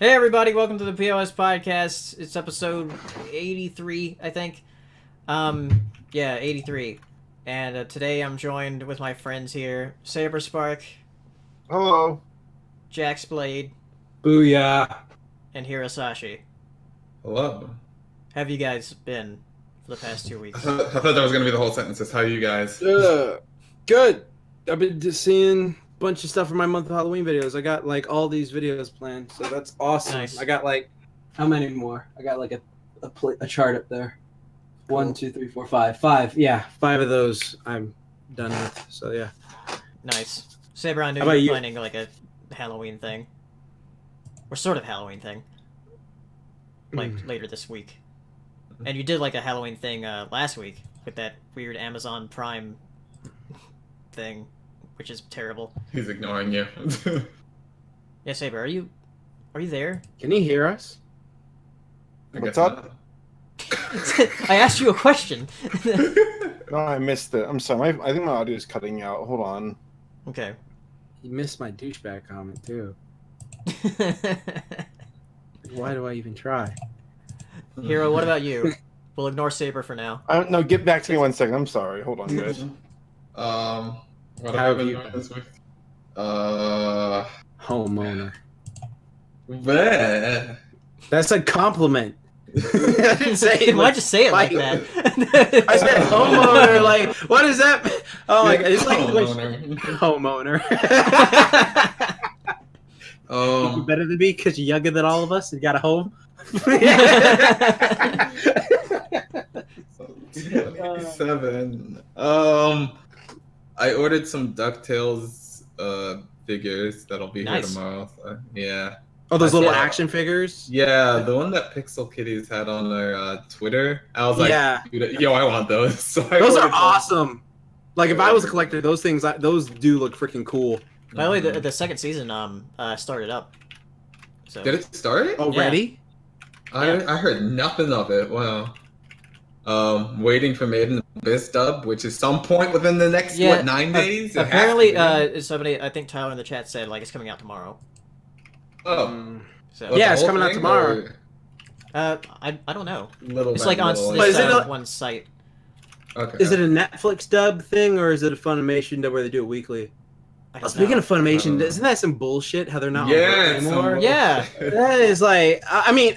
Hey everybody, welcome to the POS Podcast. It's episode 83, I think. Yeah, 83. And today I'm joined with my friends here, Sabers, Hello. Jax Blade, Booyah. and Hirasashi. Hello. How have you guys been for the past 2 I weeks? thought that was going to be the whole sentence. How are you guys? Good. I've been just seeing a bunch of stuff for my month of Halloween videos. I got like all these videos planned, so that's awesome. Nice. I got like, how many more? I got like a chart up there. Cool. 1, 2, 3, 4, 5. 5. Yeah, 5 of those I'm done with. So yeah. Nice. Saber, I knew How you about were you? planning like a Halloween thing. Or sort of Halloween thing. Like later this week. And you did like a Halloween thing last week with that weird Amazon Prime thing, which is terrible. He's ignoring you. Yeah, Saber, are you there? Can he hear us? I What's guess up? not. I asked you a question. No, I missed it. I'm sorry. I think my audio is cutting out. Hold on. Okay. He missed my douchebag comment too. Why do I even try? Hero, what about you? We'll ignore Saber for now. No, get back to me 1 second. I'm sorry. Hold on, guys. What How have have I been you doing been? this week? Homeowner. Bleh. That's a compliment. I didn't say it. Why'd you say it like that? I said homeowner. Like, what is that? Oh my god, it's like Homeowner. homeowner. You Um, better than me because you're younger than all of us and got a home. 27. I ordered some DuckTales figures that'll be here Nice. tomorrow. So, yeah. Oh, those I little saw- action figures. Yeah, the one that Pixel Kitties had on their Twitter. I was like, Yeah. dude, yo, I want those. So I Those are ordered some. awesome. Like, if I was a collector, those things, those do look freaking cool. By the way, the second season started up. So Did it start? Already? I heard nothing of it. Wow. Waiting for Made in Abyss dub, which is some point within the next 9 days. It has apparently, to be. somebody, I think Tyler in the chat said like it's coming out tomorrow. Oh, So Yeah, the it's whole coming out thing, tomorrow. or I don't know. Little It's by like on little? But this is it one site. Okay. Is it a Netflix dub thing or is it a Funimation dub where they do it weekly? I don't Speaking know. of Funimation, Oh. isn't that some bullshit? How they're not on Yeah, board anymore? Yeah. That is like, I mean,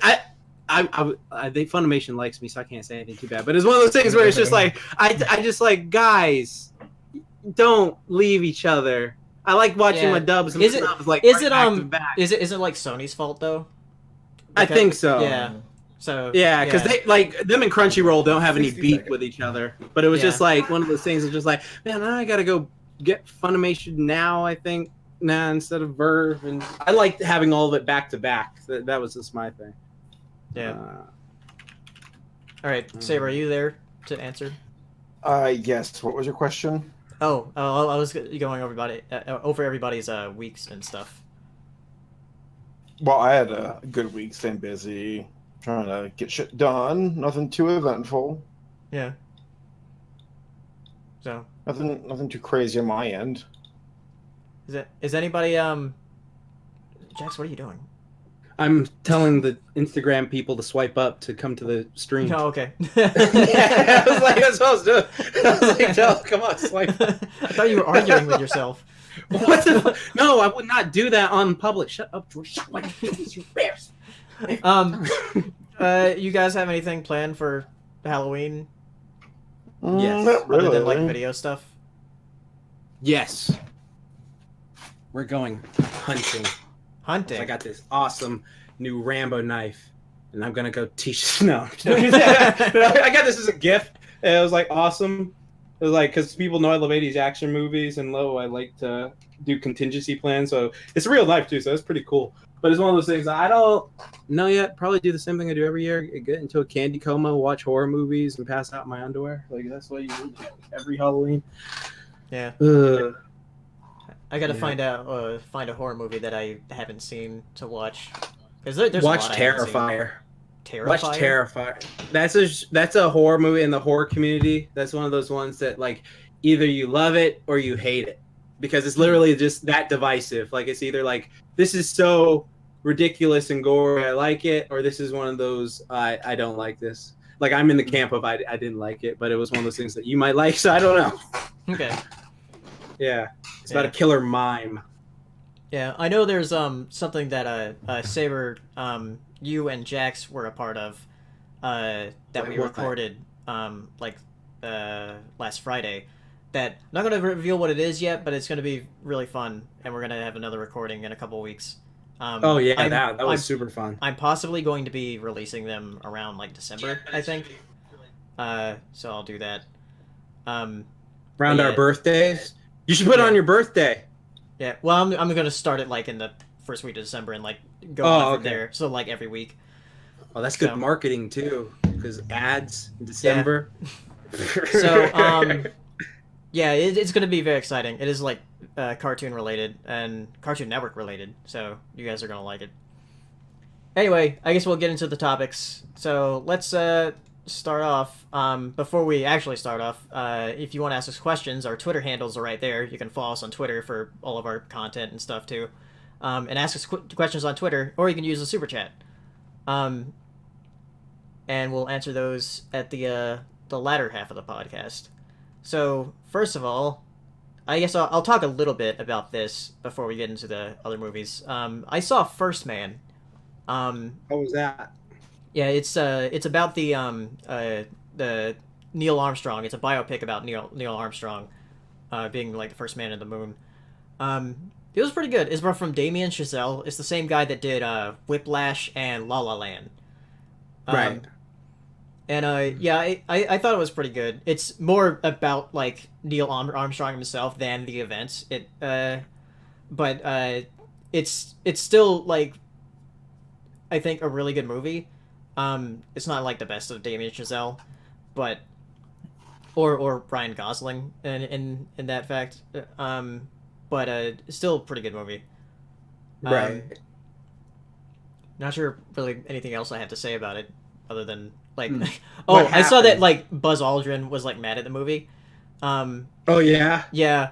I think Funimation likes me, so I can't say anything too bad. But it's one of those things where it's just like, I just like, guys, don't leave each other. I like watching Yeah. my dubs. And Is it- stuff, like, is right it, back to back. Is it like Sony's fault though? I think so. Yeah. So Yeah, because they like them and Crunchyroll don't have any 60 beef seconds. with each other. But it was just Yeah. like one of those things. It's just like, man, I gotta go get Funimation now. I think instead of Verve, and I liked having all of it back to back. That was just my thing. Yeah. Uh, All right, Saber, are you there to answer? Yes. What was your question? Oh, I was going over everybody's weeks and stuff. Well, I had a good week. Staying busy, trying to get shit done. Nothing too eventful. Yeah. So Nothing too crazy on my end. is anybody Jax, what are you doing? I'm telling the Instagram people to swipe up to come to the stream. Oh, okay. Yeah, I was like, that's what I was doing. I was like, no, come on, swipe up. I thought you were arguing with yourself. What the fu- No, I would not do that on public. Shut up, George. Shut my face, you bears. You guys have anything planned for Halloween Yes. Not other really. than like video stuff? Yes. We're going hunting. Hunting. I got this awesome new Rambo knife, and I'm gonna go teach. No, I got this as a gift. And it was like awesome. It was like because people know I love 80s action movies, and I like to do contingency plans. So it's a real knife too, so that's pretty cool. But it's one of those things I don't know yet. Probably do the same thing I do every year: get into a candy coma, watch horror movies, and pass out in my underwear. Like that's what you do every Halloween. Yeah. Ugh. I gotta Yeah. find a horror movie that I haven't seen to watch. Because there's Watch a lot I haven't seen. Terrifier. Watch Terrifier. Terrifier. That's a horror movie in the horror community. That's one of those ones that like either you love it or you hate it because it's literally just that divisive. Like it's either like this is so ridiculous and gory, I like it, or this is one of those I don't like this. Like I'm in the camp of I didn't like it, but it was one of those things that you might like, so I don't know. Okay. Yeah, it's about a killer mime. Yeah, I know there's something that Saber, you and Jax were a part of, that we recorded last Friday. That I'm not gonna reveal what it is yet, but it's gonna be really fun, and we're gonna have another recording in a couple of weeks. That was super fun. I'm possibly going to be releasing them around like December, I think. So I'll do that. Around our birthdays, you should put it on your birthday. Yeah, well, I'm gonna start it like in the first week of December and like go on from there. So like every week. Oh, that's good marketing too, because ads in December. Yeah. So yeah, it's gonna be very exciting. It is like cartoon related and Cartoon Network related, so you guys are gonna like it. Anyway, I guess we'll get into the topics. So let's start off. Before we actually start off, if you want to ask us questions, our Twitter handles are right there. You can follow us on Twitter for all of our content and stuff too, and ask us questions on Twitter, or you can use the super chat, and we'll answer those at the latter half of the podcast. So first of all, I guess I'll talk a little bit about this before we get into the other movies. I saw First Man. How was that? Yeah, it's about the Neil Armstrong. It's a biopic about Neil Armstrong, being like the first man in the moon. It was pretty good. It's from Damien Chazelle. It's the same guy that did Whiplash and La La Land. Right. And yeah, I thought it was pretty good. It's more about like Neil Armstrong himself than the events. But it's still like, I think, a really good movie. It's not like the best of Damien Chazelle, but or Ryan Gosling in that fact. But still a pretty good movie. Right. Not sure really anything else I have to say about it other than like What I saw that happened? like Buzz Aldrin was like mad at the movie. Oh yeah. Yeah.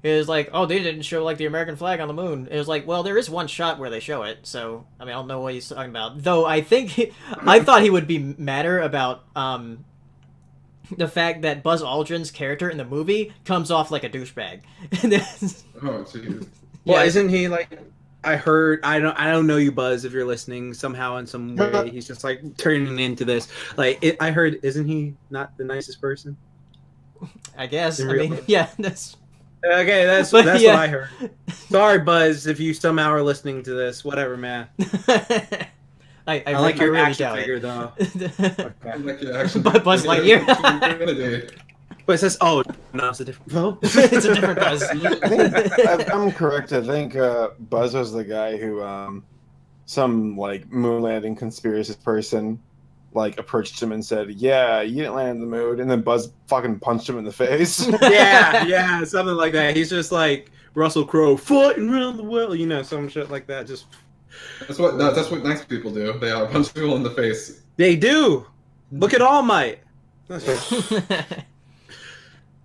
It was like, oh, they didn't show like the American flag on the moon. It was like, well, there is one shot where they show it, so I mean, I don't know what he's talking about. Though I think I thought he would be madder about the fact that Buzz Aldrin's character in the movie comes off like a douchebag. Oh, jeez. Well, Yeah. isn't he like? I heard. I don't know you, Buzz. If you're listening, somehow in some way, he's just like turning into this. Like I heard. Isn't he not the nicest person? I guess. In I real mean, yeah. That's Okay, that's But, what yeah. I heard. Sorry, Buzz, if you somehow are listening to this. Whatever, man. I like your really action doubt figure, it. though. I like your action. But Buzz Lightyear. But it says, "Oh no, it's a different." Oh. It's a different Buzz. I think, if I'm correct, I think Buzz was the guy who some like moon landing conspiracy person like approached him and said, "Yeah, you didn't land in the moon," and then Buzz fucking punched him in the face. yeah, something like that. He's just like Russell Crowe fighting around the world, some shit like that. Just That's what nice people do. They punch people in the face. they do. Look at All Might.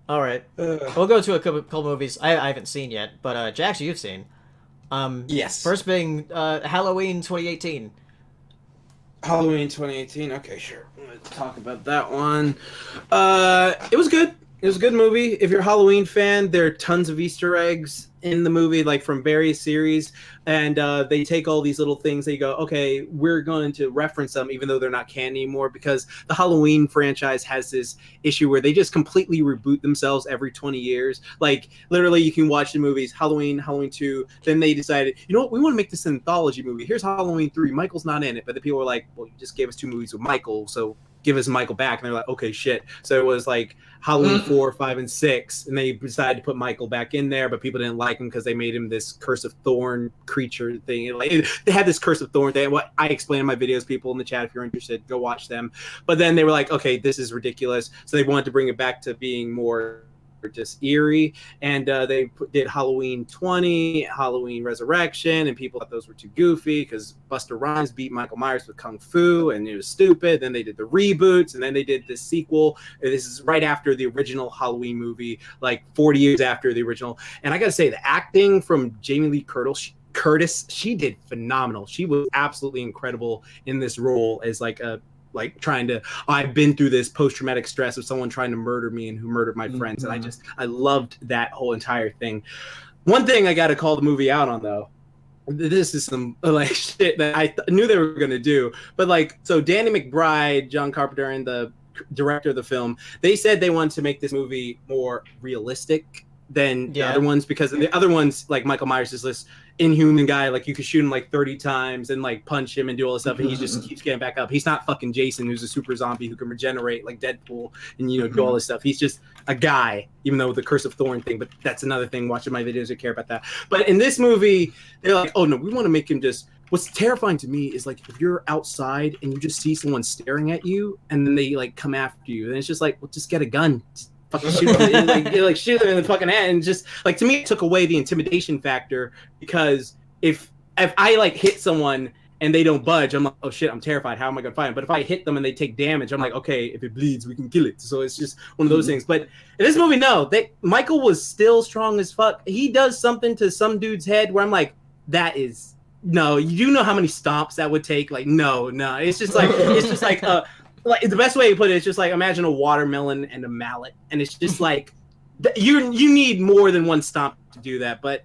All right, we'll go to a couple movies I haven't seen yet, but Jax, you've seen. Yes. First being Halloween 2018. Halloween 2018. Okay, sure. Let's talk about that one. It was good. It was a good movie. If you're a Halloween fan, there are tons of Easter eggs in the movie, like from various series, and they take all these little things. They go, okay, we're going to reference them, even though they're not canon anymore, because the Halloween franchise has this issue where they just completely reboot themselves every 20 years. Like literally, you can watch the movies Halloween, Halloween 2. Then they decided, you know what, we want to make this an anthology movie. Here's Halloween 3. Michael's not in it, but the people were like, well, you just gave us 2 movies with Michael, so give us Michael back. And they're like, okay, shit. So it was like Halloween 4, 5, and 6, and they decided to put Michael back in there, but people didn't like him because they made him this Curse of Thorn creature thing. They had this Curse of Thorn thing. What I explain in my videos, people in the chat, if you're interested, go watch them. But then they were like, okay, this is ridiculous. So they wanted to bring it back to being more just eerie, and they did Halloween 20, Halloween Resurrection, and people thought those were too goofy because Busta Rhymes beat Michael Myers with Kung Fu, and it was stupid. Then they did the reboots, and then they did this sequel. This is right after the original Halloween movie, like 40 years after the original. And I gotta say, the acting from Jamie Lee Curtis, Curtis, she did phenomenal. She was absolutely incredible in this role as like I've been through this post-traumatic stress of someone trying to murder me and who murdered my friends. And I loved that whole entire thing. One thing I got to call the movie out on, though, this is some like shit that I knew they were going to do. But like, so Danny McBride, John Carpenter, and the director of the film, they said they wanted to make this movie more realistic than the other ones, because the other ones, like Michael Myers, is this inhuman guy, like you could shoot him like 30 times and like punch him and do all this stuff, and he just keeps getting back up. He's not fucking Jason, who's a super zombie who can regenerate like Deadpool and do all this stuff. He's just a guy, even though the Curse of Thorn thing, but that's another thing. Watching my videos, I care about that. But in this movie, they're like, oh no, we want to make him just. What's terrifying to me is like if you're outside and you just see someone staring at you and then they like come after you, and it's just like, well, just get a gun. Fucking shoot them, like shoot them in the fucking head. And just like, to me, it took away the intimidation factor, because if I like hit someone and they don't budge, I'm like, oh shit, I'm terrified. How am I gonna fight them? But if I hit them and they take damage, I'm like, okay, if it bleeds, we can kill it. So it's just one of those things. But in this movie, no, Michael was still strong as fuck. He does something to some dude's head where I'm like, that is no. You know how many stomps that would take? Like, no. It's just like like the best way to put it is just like, imagine a watermelon and a mallet, and it's just like you need more than one stomp to do that. But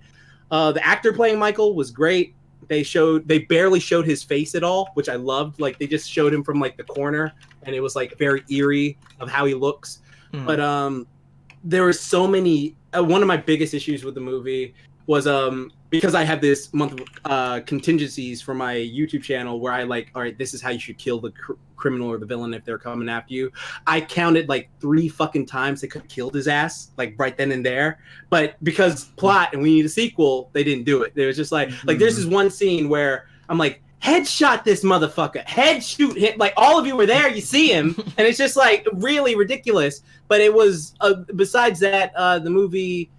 the actor playing Michael was great. They barely showed his face at all, which I loved. Like, they just showed him from like the corner, and it was like very eerie of how he looks. But there were so many. One of my biggest issues with the movie was because I have this month of contingencies for my YouTube channel where I like, all right, this is how you should kill the criminal or the villain if they're coming after you. I counted like 3 fucking times they could have killed his ass, like right then and there. But because plot and we need a sequel, they didn't do it. It was just like there's this one scene where I'm like, headshot this motherfucker, head shoot him. Like, all of you were there, you see him, and it's just like really ridiculous. But it was besides that, the movie,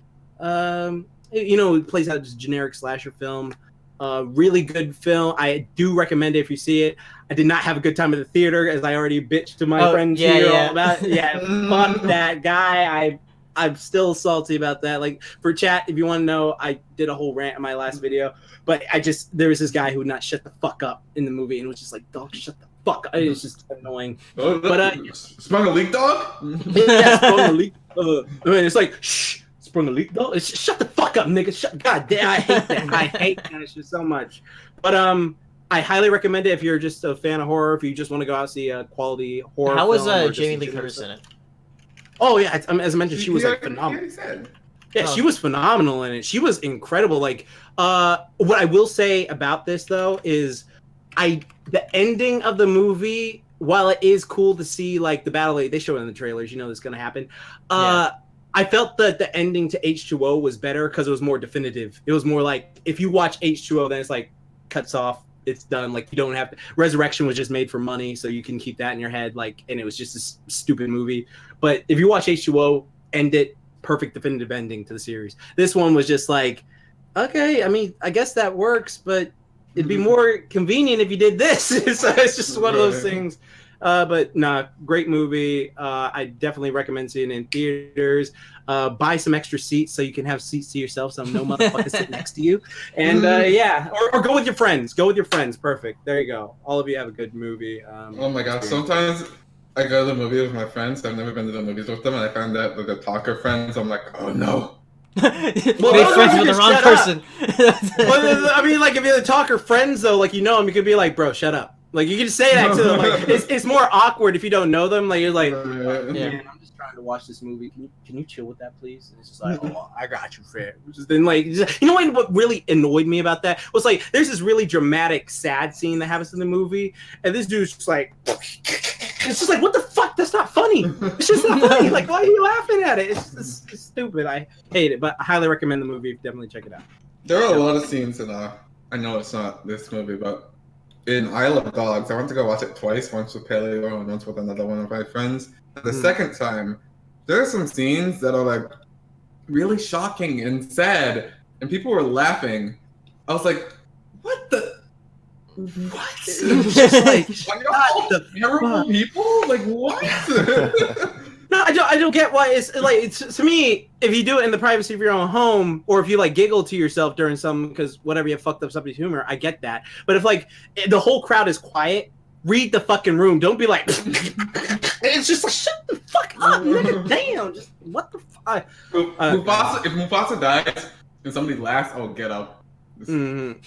it plays out as a generic slasher film. Really good film. I do recommend it if you see it. I did not have a good time at the theater, as I already bitched to my friends here all about. Fuck that guy. I'm still salty about that. Like, for chat, if you want to know, I did a whole rant in my last video, but there was this guy who would not shut the fuck up in the movie, and it was just like, dog, shut the fuck up. It was just annoying. But sprung a leak, dog? Yeah, sprung a leak. It's like, shh. Sprung a leak, though. Shut the fuck up, nigga. God damn, I hate that. I hate that shit so much. But I highly recommend it if you're just a fan of horror. If you just want to go out and see a quality horror. How was film Jamie Lee Curtis in it? Oh yeah, as I mentioned, she was like phenomenal. Yeah, she was phenomenal in it. She was incredible. Like, what I will say about this though is, the ending of the movie, while it is cool to see like the battle, they show it in the trailers. You know this is gonna happen. I felt that the ending to H2O was better because it was more definitive. It was more like, if you watch H2O, then it's like cuts off, it's done. Like, you don't have to. Resurrection was just made for money, so you can keep that in your head. Like, and it was just a stupid movie. But if you watch H2O, end it, perfect definitive ending to the series. This one was just like, okay, I mean, I guess that works, but it'd be more convenient if you did this. So it's just one of those things. But nah, great movie. I definitely recommend seeing it in theaters. Buy some extra seats so you can have seats to yourself, so no motherfucker sit next to you. And or go with your friends. Go with your friends. Perfect. There you go. All of you have a good movie. Oh my gosh, sometimes I go to the movie with my friends. I've never been to the movies with them, and I found out that they're talker friends. I'm like, oh no. Well, made friends with the wrong person. Well, I mean, like, if you're the talker friends though, like, you know them, you could be like, bro, shut up. Like, you can say that to them. Like, it's more awkward if you don't know them. Like, you're like, man, I'm just trying to watch this movie. Can you chill with that, please? And it's just like, oh, I got you, friend. Then, like, you know what really annoyed me about that was, like, there's this really dramatic, sad scene that happens in the movie, and this dude's just like, it's just like, what the fuck? That's not funny. It's just not funny. Like, why are you laughing at it? It's stupid. I hate it, but I highly recommend the movie. Definitely check it out. There are a lot of scenes in I know it's not this movie, but in Isle of Dogs, I went to go watch it twice, once with Paleo and once with another one of my friends. And the second time, there are some scenes that are like really shocking and sad, and people were laughing. I was like, what the? What? Just like, are you all terrible people? Like, what? No, I don't get why it's like it's to me. If you do it in the privacy of your own home, or if you like giggle to yourself during some because whatever you have fucked up somebody's humor, I get that. But if like the whole crowd is quiet, read the fucking room. Don't be like. It's just like shut the fuck up, nigga. Damn, just what the fuck. If Mufasa dies and somebody laughs, oh get up. I'm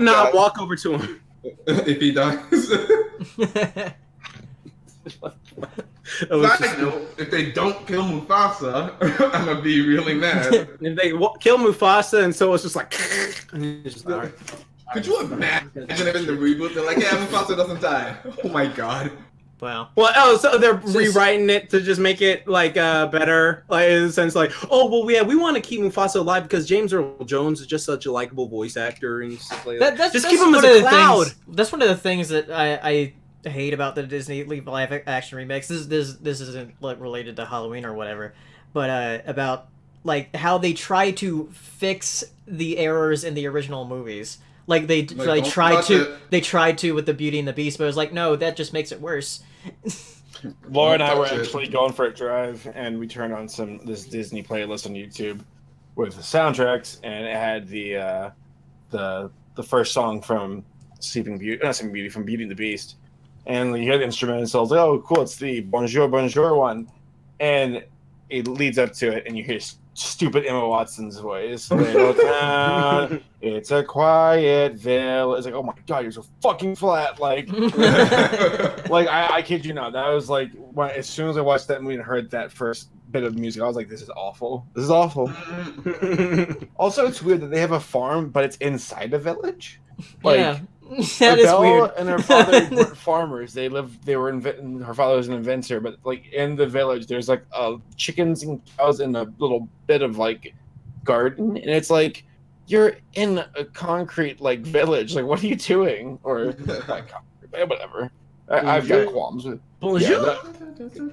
not walk over to him. If he dies. If they don't kill Mufasa, I'm gonna be really mad. If they kill Mufasa, and so it's just like, and just, all right. Could you imagine if in the reboot they're like, yeah, Mufasa doesn't die? Oh my god. Wow. Well, so they're rewriting it to just make it like better, like in the sense like, oh well, we want to keep Mufasa alive because James Earl Jones is just such a likable voice actor and stuff like that. Just keep him as a cloud. That's one of the things that I hate about the Disney live action remakes. This isn't like related to Halloween or whatever, but about like how they try to fix the errors in the original movies. Like they tried to with the Beauty and the Beast, but it was like, no, that just makes it worse. Laura and I were actually going for a drive, and we turned on this Disney playlist on YouTube with the soundtracks, and it had the first song from Beauty, from Beauty and the Beast, and you hear the instrument, so I was like, oh, cool, it's the Bonjour Bonjour one, and it leads up to it, and you hear stupid Emma Watson's voice. Little town, it's a quiet village. It's like, oh my god, you're so fucking flat. Like, like I kid you not. That was like as soon as I watched that movie and heard that first bit of music, I was like, this is awful. This is awful. Also, it's weird that they have a farm, but it's inside a village. Like, yeah. That is weird. And her father were farmers. Her father was an inventor, but like in the village, there's like chickens and cows in a little bit of like garden, and it's like you're in a concrete like village. Like, what are you doing? Or not concrete, whatever. I've got qualms with. Bonjour.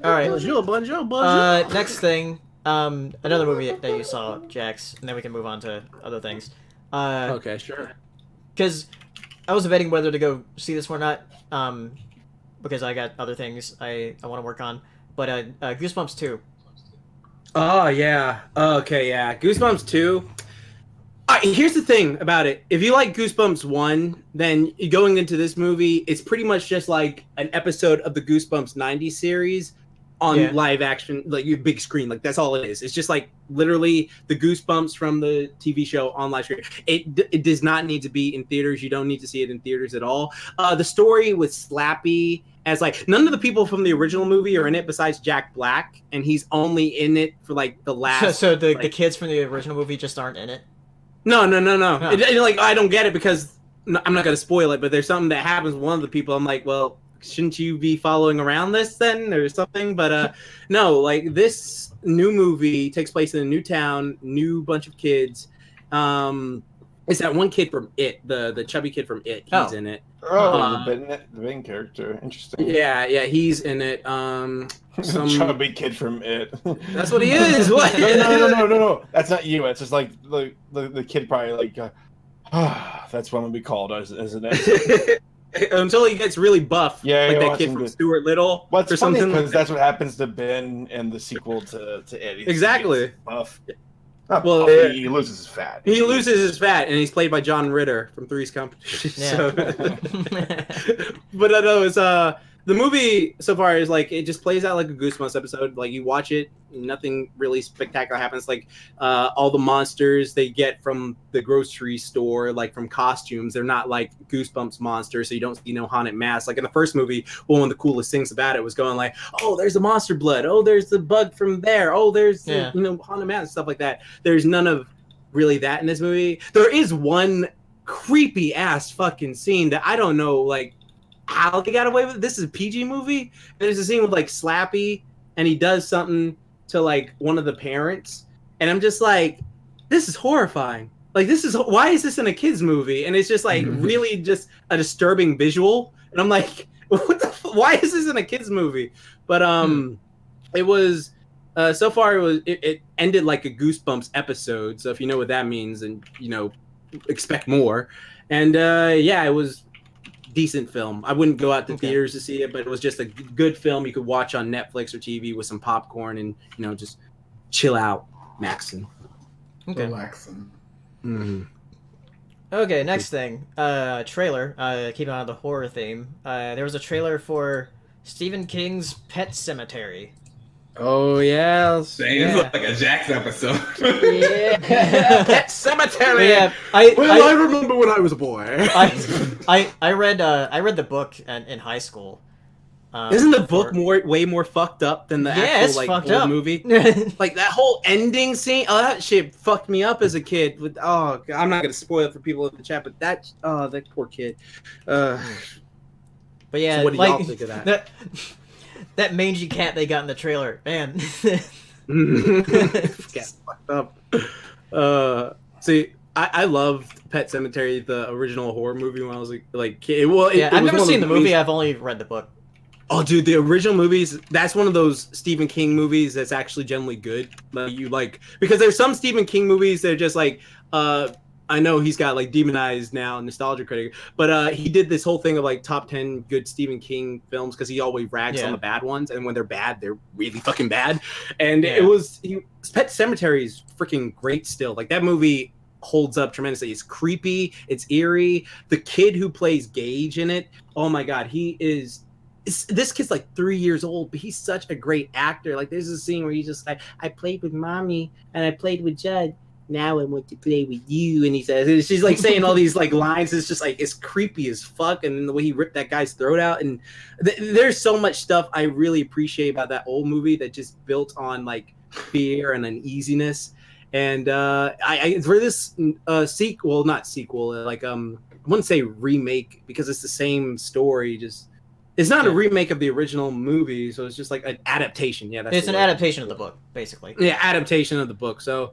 All right. Bonjour. Next thing, another movie that you saw, Jax, and then we can move on to other things. Okay, sure. Because I was debating whether to go see this one or not, because I got other things I want to work on. But Goosebumps 2. Oh, yeah. Okay, yeah. Goosebumps 2. Here's the thing about it. If you like Goosebumps 1, then going into this movie, it's pretty much just like an episode of the Goosebumps 90s series on live action, like your big screen. Like, that's all it is. It's just like literally the Goosebumps from the TV show on live screen. It does not need to be in theaters. You don't need to see it in theaters at all. The story with Slappy, as like none of the people from the original movie are in it besides Jack Black, and he's only in it for like the last. So the kids from the original movie just aren't in it? No. Oh. Like, I don't get it because I'm not going to spoil it, but there's something that happens with one of the people. I'm like, well, shouldn't you be following around this then or something? But no, like this new movie takes place in a new town, new bunch of kids. It's that one kid from It, the chubby kid from It. He's in it. Oh, the main character. Interesting. Yeah, he's in it. Some chubby kid from It. That's what he is. What? No. That's not you. It's just like the kid probably like. That's what it'll be called, isn't it? Until he gets really buff, like that kid from Stuart Little. What's funny because that's what happens to Ben in the sequel to It. Exactly. Buff. Well, he loses his fat. He loses his fat, and he's played by John Ritter from Three's Company. Yeah. But no, it's the movie so far is like it just plays out like a Goosebumps episode. Like you watch it, nothing really spectacular happens. Like all the monsters they get from the grocery store, like from costumes, they're not like Goosebumps monsters, so you don't see no haunted mask. Like in the first movie, one of the coolest things about it was going like, oh, there's the monster blood, oh, there's the bug from there, oh, there's the, haunted mask, stuff like that. There's none of really that in this movie. There is one creepy ass fucking scene that I don't know like how they got away with it. This is a PG movie, and there's a scene with like Slappy, and he does something to like one of the parents, and I'm just like, this is horrifying. Like, why is this in a kids movie? And it's just like really just a disturbing visual, and I'm like, why is this in a kids movie? But it was so far it ended like a Goosebumps episode. So if you know what that means, and expect more. And it was decent film. I wouldn't go out to Okay. theaters to see it, but it was just a good film you could watch on Netflix or TV with some popcorn and just chill out, Maxon. Okay. Relaxing. Mm. Okay, next thing. Trailer. Keeping on the horror theme. There was a trailer for Stephen King's Pet Cemetery. Oh yeah, Dang, Yeah. this looks like a Jax episode. yeah. Pet Cemetery. Yeah, I remember when I was a boy. I read the book in high school. Isn't the book way more fucked up than the actual it's like fucked old up. movie? Like that whole ending scene. Oh, that shit fucked me up as a kid. With God, I'm not gonna spoil it for people in the chat, but that poor kid. But yeah, So what do like y'all think of that? that mangy cat they got in the trailer, man. Got fucked up. See, I loved Pet Cemetery, the original horror movie when I was like kid. Well, Yeah, I've was never one of seen the those movie. movies- I've only read the book. Oh, dude, the original movies, that's one of those Stephen King movies that's actually generally good. Because there's some Stephen King movies that are just like, I know he's got like demonized now, nostalgia critic, but he did this whole thing of like top 10 good Stephen King films because he always rags on the bad ones. And when they're bad, they're really fucking bad. And Pet Cemetery is freaking great still. Like that movie holds up tremendously. It's creepy. It's eerie. The kid who plays Gage in it, oh my God, this kid's like 3 years old, but he's such a great actor. Like there's a scene where he's just like, I played with mommy and I played with Judd. Now I want to play with you. And he says, she's like saying all these like lines. It's just like, it's creepy as fuck. And the way he ripped that guy's throat out. And there's so much stuff I really appreciate about that old movie that just built on like fear and uneasiness. And I for this sequel, not sequel, like I wouldn't say remake because it's the same story, just it's not a remake of the original movie, so it's just like an adaptation. Yeah, It's an adaptation of the book, basically. Yeah, adaptation of the book. So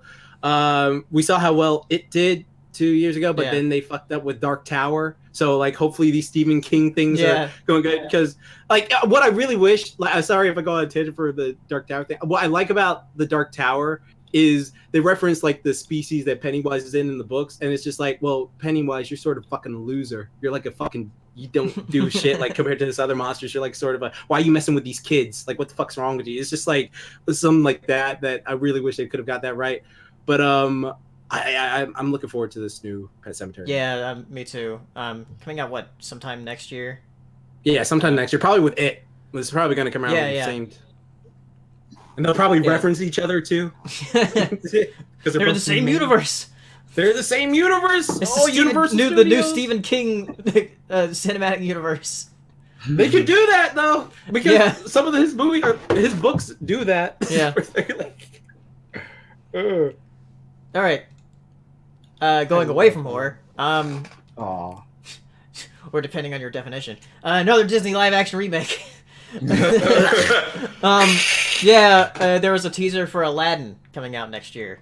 we saw how well it did 2 years ago, but then they fucked up with Dark Tower. So like hopefully these Stephen King things are going good because like what I really wish, like sorry if I go on a tangent for the Dark Tower thing. What I like about the Dark Tower is they reference like the species that Pennywise is in the books, and it's just like, well, Pennywise, you're sort of fucking a loser. You're like a fucking, you don't do shit like compared to this other monsters. You're like sort of a, why are you messing with these kids? Like what the fuck's wrong with you? It's just like something like that I really wish they could have got that right. But I'm looking forward to this new Pet Cemetery. Yeah, me too. Coming out sometime next year? Yeah, sometime next year. Probably with it. It's probably going to come out the same. And they'll probably reference each other too. Because they're the same universe. They're the same universe. It's the new Stephen King cinematic universe. They could do that though, because some of his movies or his books do that. Yeah. All right. Going away from horror. Aw. Or depending on your definition, another Disney live action remake. There was a teaser for Aladdin coming out next year.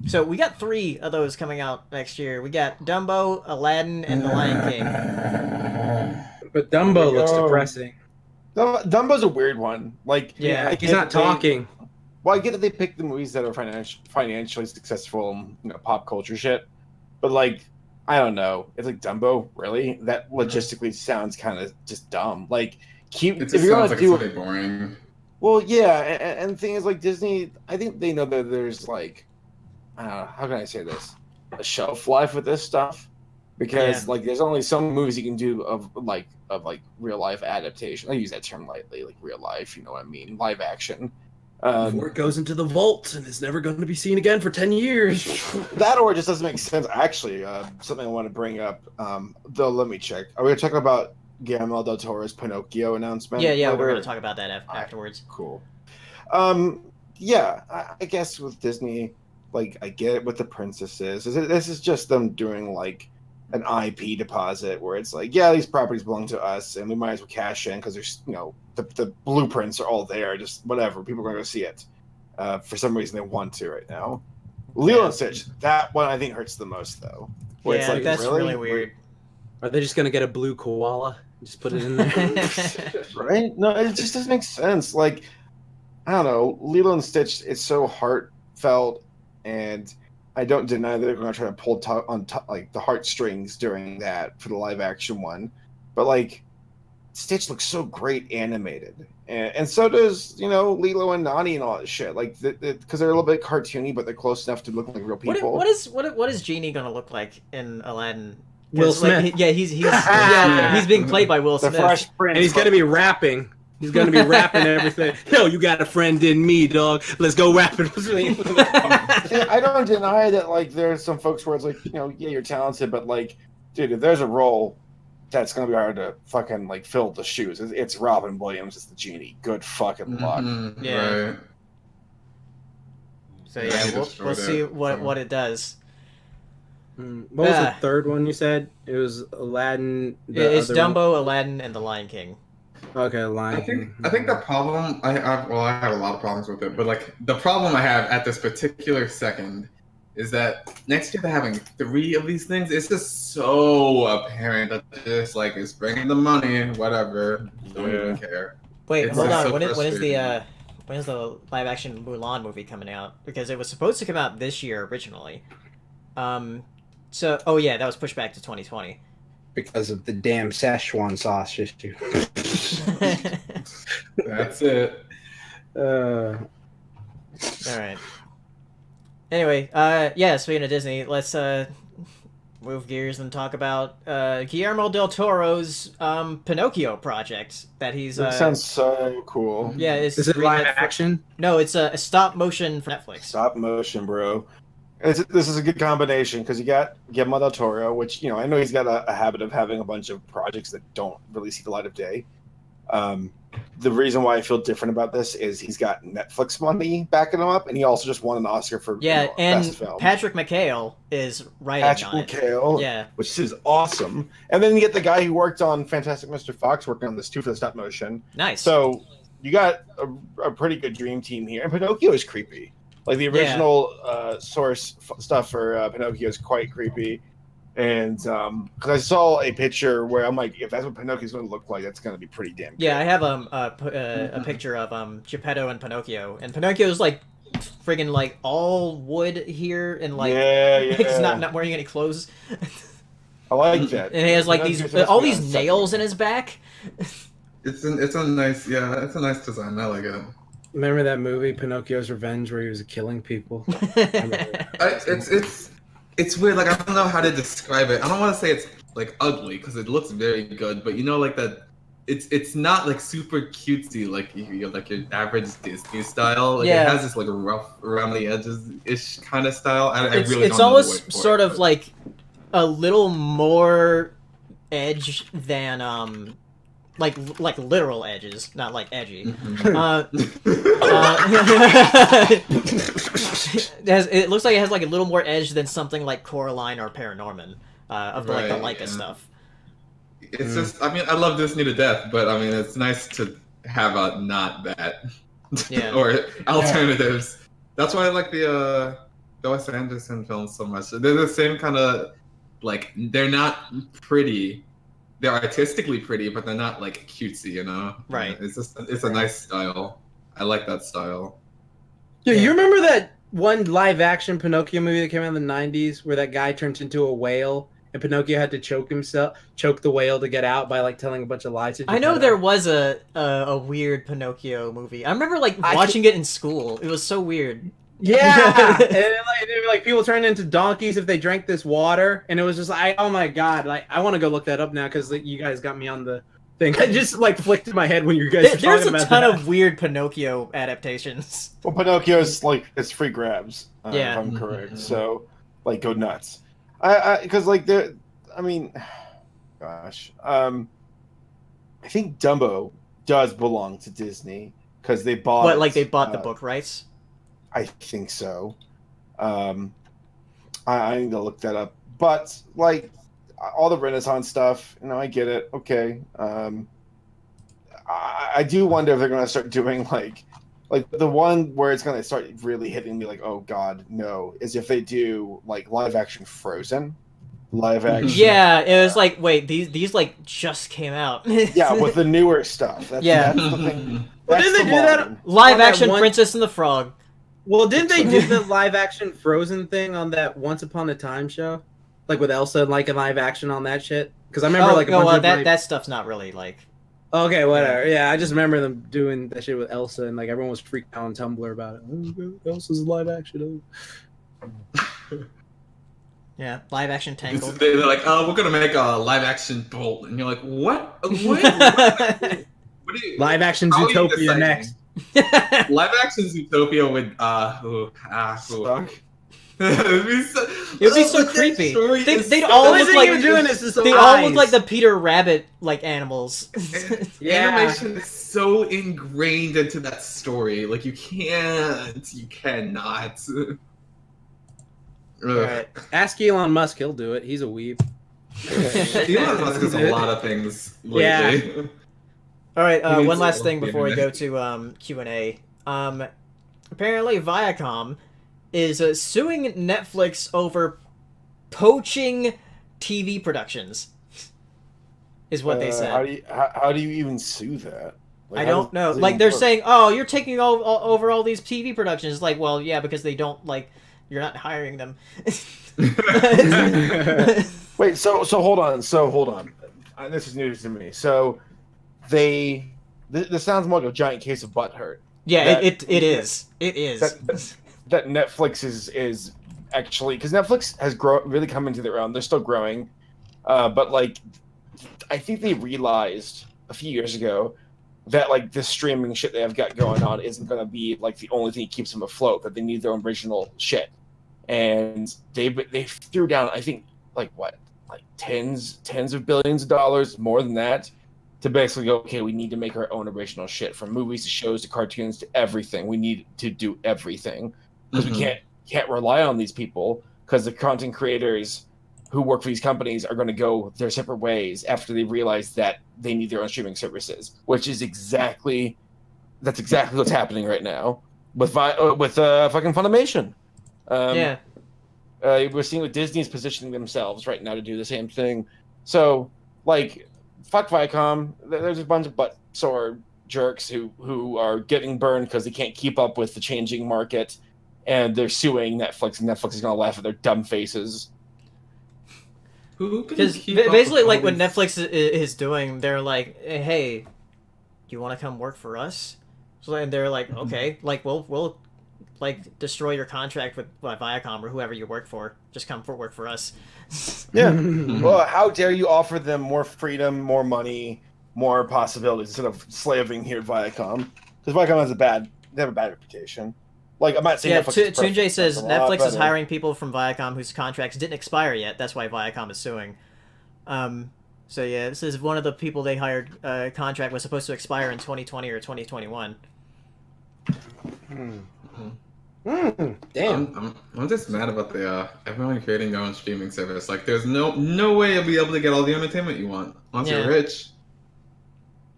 So we got 3 of those coming out next year. We got Dumbo, Aladdin, and The Lion King. But Dumbo looks depressing. Dumbo's a weird one. Like, he's not talking. Well, I get that they pick the movies that are financially successful, pop culture shit. But like, I don't know. It's like Dumbo, really? That logistically sounds kind of just dumb. Like, it just sounds like it's really boring. Well, yeah, and the thing is, like, Disney, I think they know that there's like, I don't know, how can I say this? A shelf life with this stuff, because like, there's only some movies you can do of real life adaptation. I use that term lightly, like real life. You know what I mean? Live action. Before it goes into the vault and is never going to be seen again for 10 years. That or it just doesn't make sense. Actually, something I want to bring up. Though, let me check. Are we talking about Guillermo del Toro's Pinocchio announcement? Yeah, we're going to talk about that afterwards. Cool. I guess with Disney, like, I get it with the princesses. This is just them doing like an IP deposit where it's like, yeah, these properties belong to us, and we might as well cash in because there's, the blueprints are all there. Just whatever, people are going to go see it. For some reason, they want to right now. Lilo and Stitch, that one I think hurts the most though. Where it's like, that's really weird. Are they just going to get a blue koala and just put it in there? Right? No, it just doesn't make sense. Like, I don't know, Lilo and Stitch, it's so heartfelt, and I don't deny that they're going to try to pull like the heartstrings during that for the live action one, but like Stitch looks so great animated, and so does Lilo and Nani and all that shit. Like because they're a little bit cartoony, but they're close enough to look like real people. What is Genie gonna look like in Aladdin? Will Smith. He's being played by Will Smith. Fresh Prince, and he's gonna be rapping. He's gonna be rapping everything. Yo, you got a friend in me, dog. Let's go rapping. I don't deny that. Like, there's some folks where it's like, yeah, you're talented, but like, dude, if there's a role that's gonna be hard to fucking like fill the shoes, it's Robin Williams as the Genie. Good fucking luck. Yeah. Right. So yeah, we'll see what it does. What was the third one you said? It was Aladdin. It's Dumbo, Aladdin, and The Lion King. Okay, Lion King. I think the problem I have a lot of problems with it, but like the problem I have at this particular second is that next year they're having 3 of these things. It's just so apparent that this like is bringing the money, whatever. Don't even care. Wait, It's hold like on. so When is frustrating. the live action Mulan movie coming out? Because it was supposed to come out this year originally. So that was pushed back to 2020. Because of the damn Szechuan sauce issue. That's it. All right. Anyway, speaking of Disney, let's move gears and talk about Guillermo del Toro's Pinocchio project that he's. That sounds so cool. Yeah, is it live action? No, it's a stop motion for Netflix. Stop motion, bro. This is a good combination because you got Guillermo del Toro, which I know he's got a habit of having a bunch of projects that don't really see the light of day. The reason why I feel different about this is he's got Netflix money backing him up, and he also just won an Oscar for and best film. Patrick McHale is writing on it. Patrick McHale, which is awesome. And then you get the guy who worked on Fantastic Mr. Fox working on this too for the stop motion. Nice. So you got a pretty good dream team here, and Pinocchio is creepy. Like the original source stuff for Pinocchio is quite creepy, and because I saw a picture where I'm like, if that's what Pinocchio's going to look like, that's going to be pretty damn good. Yeah, I have a picture of Geppetto and Pinocchio, and Pinocchio's like friggin' like all wood here, and like he's not wearing any clothes. I like that. And he has like all these nails in his back. It's a nice design. I like it. Remember that movie Pinocchio's Revenge where he was killing people? It's weird. Like, I don't know how to describe it. I don't want to say it's like ugly because it looks very good, but like that. It's not like super cutesy like your average Disney style. Like, it has this like rough around the edges ish kind of style. I really it's don't almost know sort of like a little more edge than like literal edges, not like edgy. It looks like it has like a little more edge than something like Coraline or Paranorman of the Leica stuff. It's just, I mean, I love Disney to death, but I mean, it's nice to have a not that or alternatives. That's why I like the Wes Anderson films so much. They're the same kind of like, they're not pretty. They're artistically pretty, but they're not like cutesy, Right. It's a nice style. I like that style. Yeah, you remember that one live action Pinocchio movie that came out in the 90s where that guy turns into a whale and Pinocchio had to choke the whale to get out by like telling a bunch of lies? I know there was a weird Pinocchio movie. I remember like watching it in school. It was so weird. Yeah, and then, like people turned into donkeys if they drank this water, and it was just like, oh my god, like I want to go look that up now because you guys got me on the thing. I just like flicked in my head when you guys were talking about that. There's a ton of weird Pinocchio adaptations. Well, Pinocchio's like it's free grabs, if I'm correct. Mm-hmm. So like go nuts. Because like there, I mean, gosh, I think Dumbo does belong to Disney because they bought. What, like they bought the book rights? I think so. I need to look that up. But like all the Renaissance stuff, I get it. Okay. I do wonder if they're going to start doing like the one where it's going to start really hitting me like, oh god, no, is if they do like live action Frozen. Live action. Yeah, it was like, wait, these like just came out. Yeah, with the newer stuff. That's the thing. Well, didn't they do that? Live action Princess and the Frog. Well, didn't they do the live action Frozen thing on that Once Upon a Time show, like with Elsa, like a live action on that shit? Because I remember like a bunch of that stuff's not really like. Okay, whatever. Yeah, I just remember them doing that shit with Elsa, and like everyone was freaking out on Tumblr about it. Oh, Elsa's live action. Yeah, live action Tangled. They're like, oh, we're gonna make a live action Bolt, and you're like, what? What do you, live action how are you Zootopia deciding? next. Live action Zootopia would Suck. It'd be so but that creepy. story They'd is all so- look Everything like you're doing is just they all look like the Peter Rabbit like animals. Yeah. Animation is so ingrained into that story. Like you cannot. Right. Ask Elon Musk, he'll do it. He's a weeb. Elon Musk does a lot of things lately. Yeah. All right, He needs one to last look thing the before we internet. go to Q&A. Apparently Viacom is suing Netflix over poaching TV productions. Is what they said. How do you even sue that? Like, I how don't know. does it Like even they're work? saying, "Oh, you're taking over all these TV productions." Like, well, yeah, because they don't like you're not hiring them. Wait, so hold on. This is news to me. So this sounds more like a giant case of butt hurt. Yeah, That- it is. It is. That Netflix is actually, because Netflix has really come into their own. They're still growing, but like I think they realized a few years ago that like this streaming shit they have got going on isn't going to be like the only thing that keeps them afloat. That they need their own original shit, and they threw down I think like tens of billions of dollars, more than that, to basically go, okay, we need to make our own original shit, from movies to shows to cartoons to everything. We need to do everything because we can't rely on these people, because the content creators who work for these companies are going to go their separate ways after they realize that they need their own streaming services, which is exactly what's happening right now with fucking Funimation. Yeah. We're seeing what Disney's positioning themselves right now to do the same thing. So, like, fuck Viacom. There's a bunch of butt sore jerks who are getting burned because they can't keep up with the changing market, and they're suing Netflix, and Netflix is going to laugh at their dumb faces. Because basically, like, what Netflix is doing, they're like, hey, you want to come work for us? So, and they're like, okay, like, we'll like destroy your contract with Viacom or whoever you work for. Just come work for us. Yeah. Well, how dare you offer them more freedom, more money, more possibilities instead of slaving here at Viacom? Because Viacom has they have a bad reputation. Like, I'm not saying Yeah, Netflix is perfect, Tunjay says that's a lot Netflix is better. hiring people from Viacom whose contracts didn't expire yet. That's why Viacom is suing. So yeah, this is one of the people they hired. Contract was supposed to expire in 2020 or 2021. Damn. I'm just mad about the everyone creating their own streaming service. Like, there's no way you'll be able to get all the entertainment you want unless Yeah. you're rich.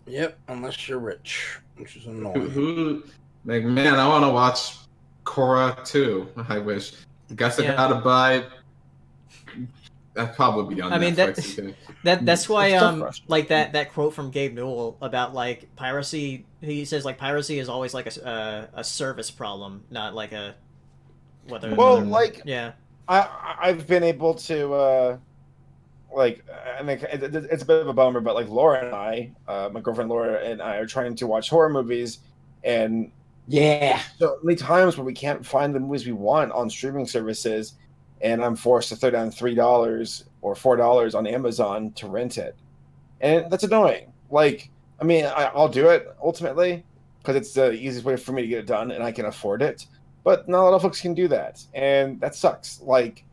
Yep, unless you're rich, which is annoying. Who like, man, I want to watch Korra 2. I wish. Guess I Yeah. gotta buy. That'd probably be on I mean, Netflix. Okay. That's why It's tough for us. like that quote from Gabe Newell about like piracy. He says like piracy is always like a service problem, not like a whether. Well, like, yeah. I've been able to, like, I think it's a bit of a bummer, but like Laura and I, my girlfriend Laura and I, are trying to watch horror movies, and Yeah. so many times where we can't find the movies we want on streaming services, and I'm forced to throw down $3 or $4 on Amazon to rent it, and that's annoying. Like, I mean, I'll do it ultimately because it's the easiest way for me to get it done, and I can afford it. But not a lot of folks can do that, and that sucks. Like,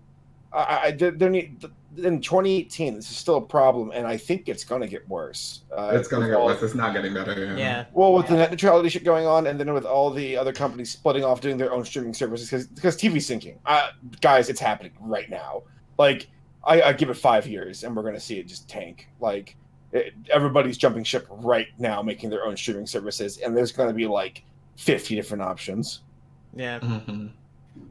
there need in 2018, this is still a problem, and I think it's going to get worse. It's gonna with get all- worse. It's not getting better. Yeah. Well, with the net neutrality shit going on, and then with all the other companies splitting off doing their own streaming services, because TV's sinking. Guys, it's happening right now. Like, I give it 5 years, and we're going to see it just tank. Like, everybody's jumping ship right now, making their own streaming services, and there's going to be like 50 different options. Yeah. Mhm.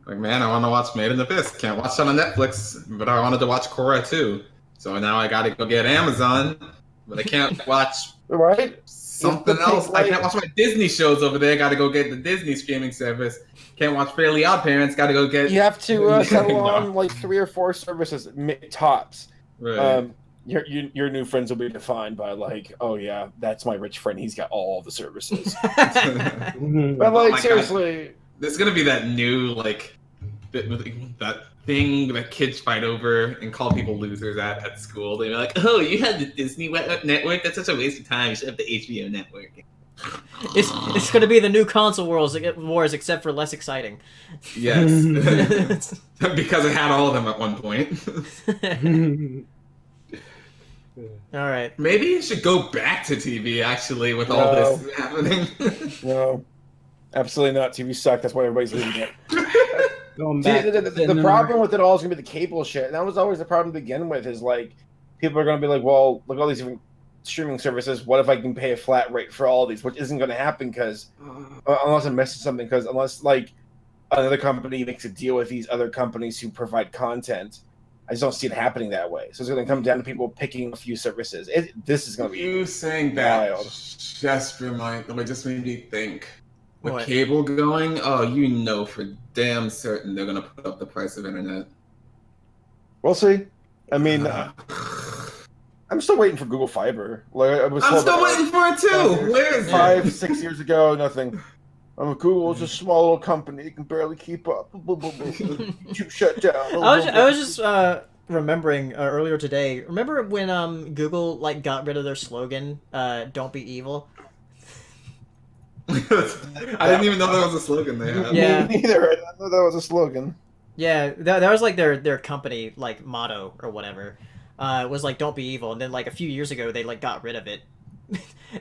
Like, man, I want to watch Made in Abyss. Can't watch that on Netflix, but I wanted to watch Korra 2. So now I gotta go get Amazon, but I can't watch Right? something else. I can't watch my Disney shows over there. Got to go get the Disney streaming service. Can't watch Fairly Odd Parents. Got to go get. You have to settle No. on like 3 or 4 services tops. Right. Your new friends will be defined by like, oh yeah, that's my rich friend. He's got all the services. But Mhm. like my seriously, There's gonna be that new like that thing that kids fight over and call people losers at school. They're like, "Oh, you had the Disney network? That's such a waste of time. You should have the HBO network." It's gonna be the new console wars, except for less exciting. Yes, because it had all of them at one point. All right. Maybe you should go back to TV actually with all this happening. no, absolutely not. TV sucked. That's why everybody's leaving it. Going See, back the problem with it all is gonna be the cable shit. And that was always the problem to begin with. Is like people are gonna be like, well, look at all these different streaming services. What if I can pay a flat rate for all these? Which isn't gonna happen because unless I'm missing something. Because unless like another company makes a deal with these other companies who provide content, I just don't see it happening that way. So it's gonna come down to people picking a few services. This is gonna be You saying that wild. just made me think. With What? cable going, oh, you know for damn certain they're gonna put up the price of internet. We'll see. I mean, I'm still waiting for Google Fiber. Like, I'm told still that, waiting for it too. Where is it? 5-6 years ago, nothing. Google's a small little company; it can barely keep up. You shut down. I was just remembering earlier today. Remember when Google like got rid of their slogan, "Don't be evil." I didn't even know that was a slogan they had. Yeah. Me neither. I didn't know that was a slogan. Yeah, that was like their company like motto or whatever. It was like "Don't be evil," and then like a few years ago they like got rid of it.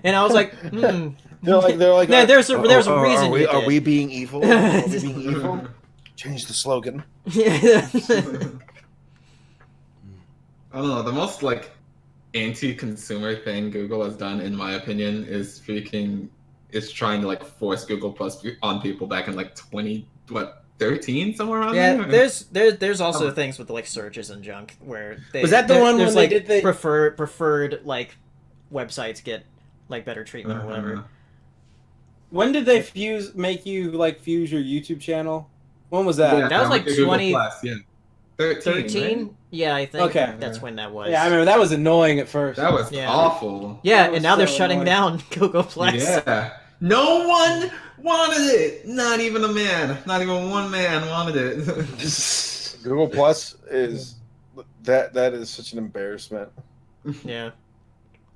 And I was like, They're like. Yeah, there's a reason. Are we being evil? Are we being evil? Change the slogan. Yeah. I don't know. The most like anti-consumer thing Google has done, in my opinion, is trying to like force Google Plus on people back in like 13 somewhere around there. There's also things with like searches and junk where Was that the one when they like did the preferred like websites get like better treatment or whatever. When did they make you like fuse your YouTube channel? When was that? Yeah, That was like Google 20 Plus, yeah. 13? Right? Yeah, I think Okay. that's when that was. Yeah, I remember that was annoying at first. That was Yeah. awful. Yeah, That was and now they're so shutting annoying. down Google Plus. Yeah. No one wanted it. Not even a man. Not even one man wanted it. Google Plus is that is such an embarrassment. Yeah.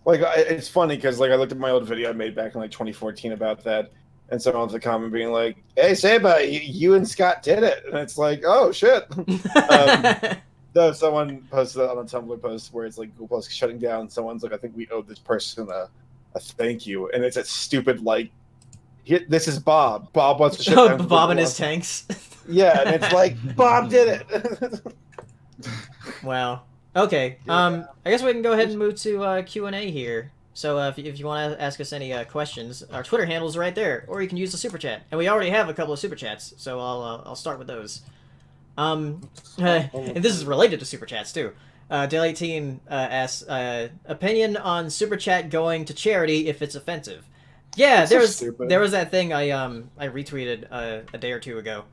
Like it's funny because like I looked at my old video I made back in like 2014 about that, and someone was a comment being like, "Hey, Seba, you and Scott did it," and it's like, "Oh shit." Though someone posted that on a Tumblr post where it's like Google Plus shutting down. Someone's like, "I think we owe this person a thank you," and it's a stupid like, "This is Bob. Bob wants to shut down." Bob Google and his Plus." tanks. Yeah, and it's like Bob did it. Wow. Okay. Yeah. I guess we can go ahead and move to Q&A here. So if you want to ask us any questions, our Twitter handle's right there, or you can use the super chat. And we already have a couple of super chats, so I'll start with those. And this is related to super chats too. Dale18 asks opinion on super chat going to charity if it's offensive. Yeah, That's so stupid. there was that thing I retweeted a day or two ago.